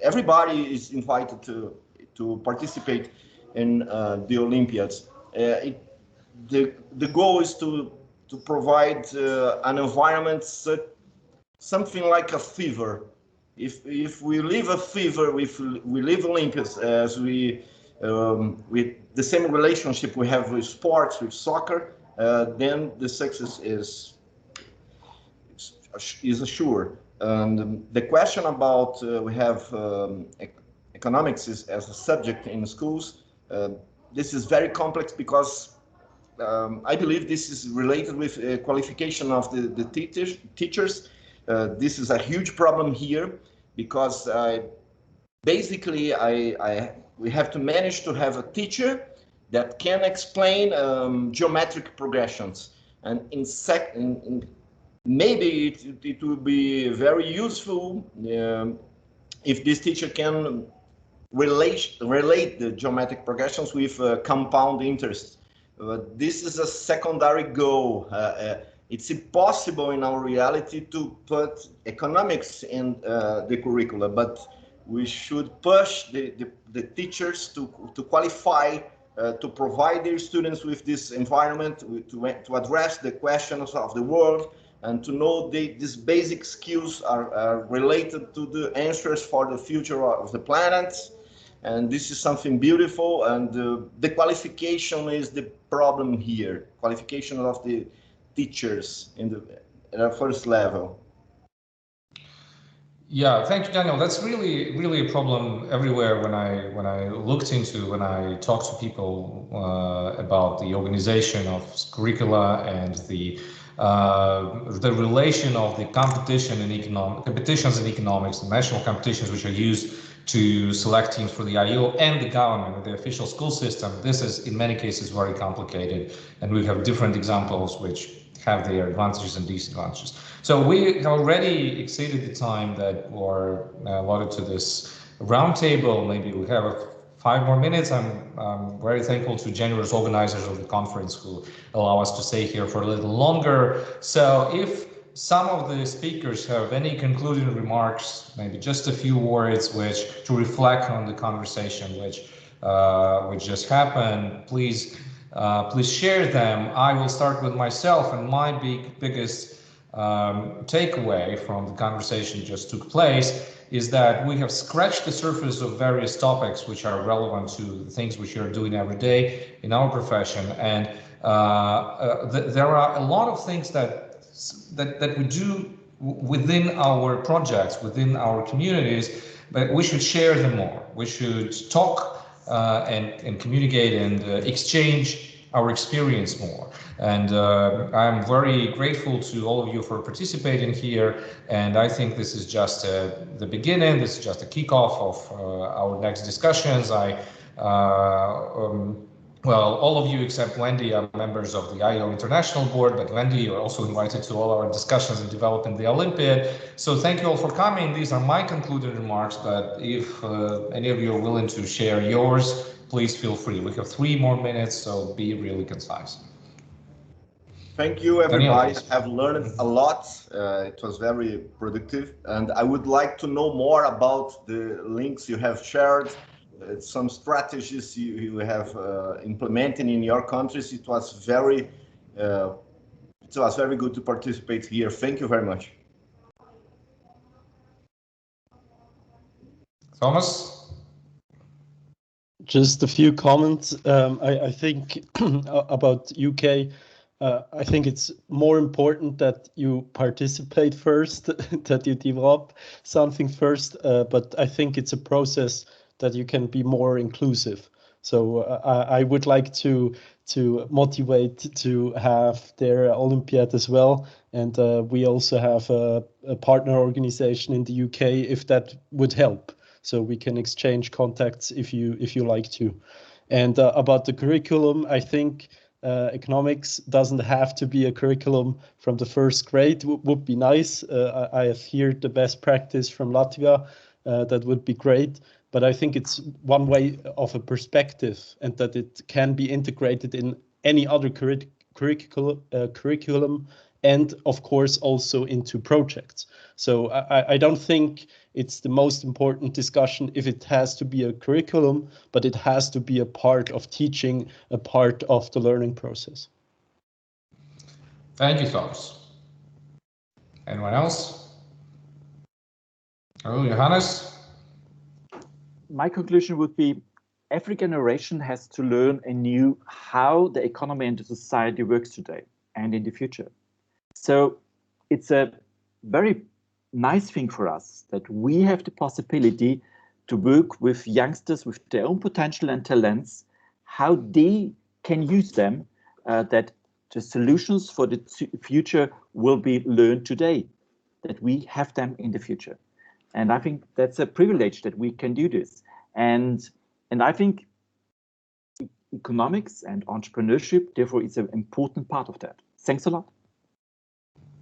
everybody is invited to participate in the Olympiads. The goal is to provide an environment something like a fever. If we live a fever, if we live Olympiads as with the same relationship we have with sports, with soccer, then the success is assured. And the question about we have economics as a subject in schools, this is very complex because I believe this is related with qualification of the teachers. This is a huge problem here because basically we have to manage to have a teacher that can explain geometric progressions, and maybe it will be very useful if this teacher can relate the geometric progressions with compound interest. This is a secondary goal. It's impossible in our reality to put economics in the curricula, but we should push the teachers to qualify, to provide their students with this environment, to address the questions of the world, and to know these basic skills are related to the answers for the future of the planet. And this is something beautiful, and the qualification is the problem here. Qualification of the teachers at the first level. Yeah, thank you, Daniel. That's really a problem everywhere. When I talk to people about the organization of curricula and the relation of the competitions in economics, the national competitions which are used to select teams for the IO and the government, the official school system, this is in many cases very complicated, and we have different examples which have their advantages and disadvantages. So we have already exceeded the time that were allotted to this roundtable. Maybe we have 5 more minutes. I'm very thankful to generous organizers of the conference who allow us to stay here for a little longer. So if some of the speakers have any concluding remarks, maybe just a few words to reflect on the conversation which just happened, please share them. I will start with myself, and my biggest takeaway from the conversation just took place is that we have scratched the surface of various topics which are relevant to the things which we are doing every day in our profession, and there are a lot of things that we do within our projects, within our communities, but we should share them more. We should talk and communicate and exchange our experience more. And I'm very grateful to all of you for participating here. And I think this is just the beginning. This is just a kickoff of our next discussions. Well, all of you except Wendy are members of the IO International Board, but Wendy, you're also invited to all our discussions in developing the Olympiad. So thank you all for coming. These are my concluded remarks, but if any of you are willing to share yours, please feel free. We have 3 more minutes, so be really concise. Thank you, everybody. Danil, I've learned a lot. It was very productive, and I would like to know more about the links you have shared, some strategies you have implemented in your countries. It was very good to participate here. Thank you very much. Thomas? Just a few comments. I think about UK. I think it's more important that you participate first, that you develop something first. But I think it's a process that you can be more inclusive. So I would like to motivate to have their Olympiad as well. And we also have a partner organization in the UK, if that would help. So we can exchange contacts if you like to. And about the curriculum, I think economics doesn't have to be a curriculum from the first grade. Would be nice. I have heard the best practice from Latvia. That would be great. But I think it's one way of a perspective, and that it can be integrated in any other curriculum, and of course also into projects. So I don't think it's the most important discussion if it has to be a curriculum, but it has to be a part of teaching, a part of the learning process. Thank you, Thomas. Anyone else? Oh, Johannes? My conclusion would be every generation has to learn anew how the economy and the society works today and in the future. So it's a very nice thing for us that we have the possibility to work with youngsters with their own potential and talents, how they can use them, that the solutions for the future will be learned today, that we have them in the future. And I think that's a privilege that we can do this. And I think economics and entrepreneurship, therefore, is an important part of that. Thanks a lot.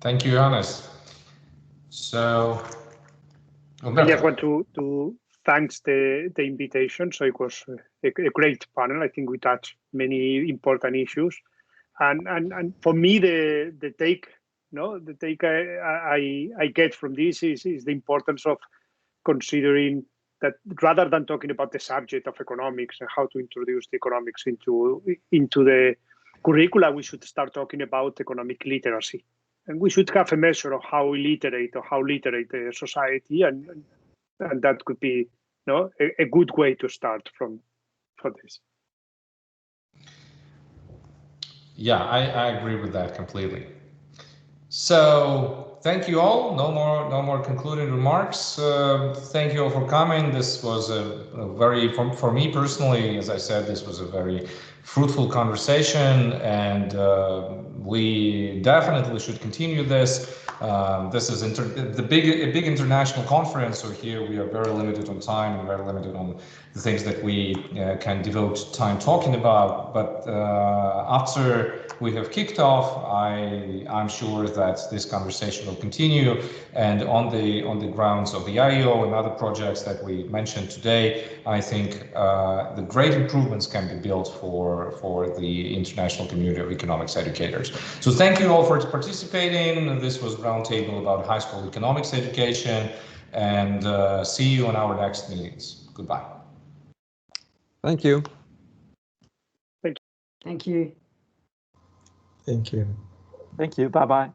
Thank you, Johannes. So, Humberto. I just want to thank the invitation. So it was a great panel. I think we touched many important issues. And for me, the take I get from this is the importance of considering that rather than talking about the subject of economics and how to introduce the economics into the curricula, we should start talking about economic literacy. And we should have a measure of how literate the society, and that could be a good way to start for this. Yeah, I agree with that completely. So thank you all. No more concluding remarks. Thank you all for coming. This was a very, for me personally, as I said, this was a very fruitful conversation, and we definitely should continue this. This is a big international conference, so here we are very limited on time and very limited on the things that we can devote time talking about. But after we have kicked off, I'm sure that this conversation will continue, and on the grounds of the IEO and other projects that we mentioned today, I think the great improvements can be built for the international community of economics educators. So thank you all for participating. This was Roundtable about high school economics education, and see you on our next meetings. Goodbye. Thank you. Thank you. Thank you. Thank you. Bye-bye.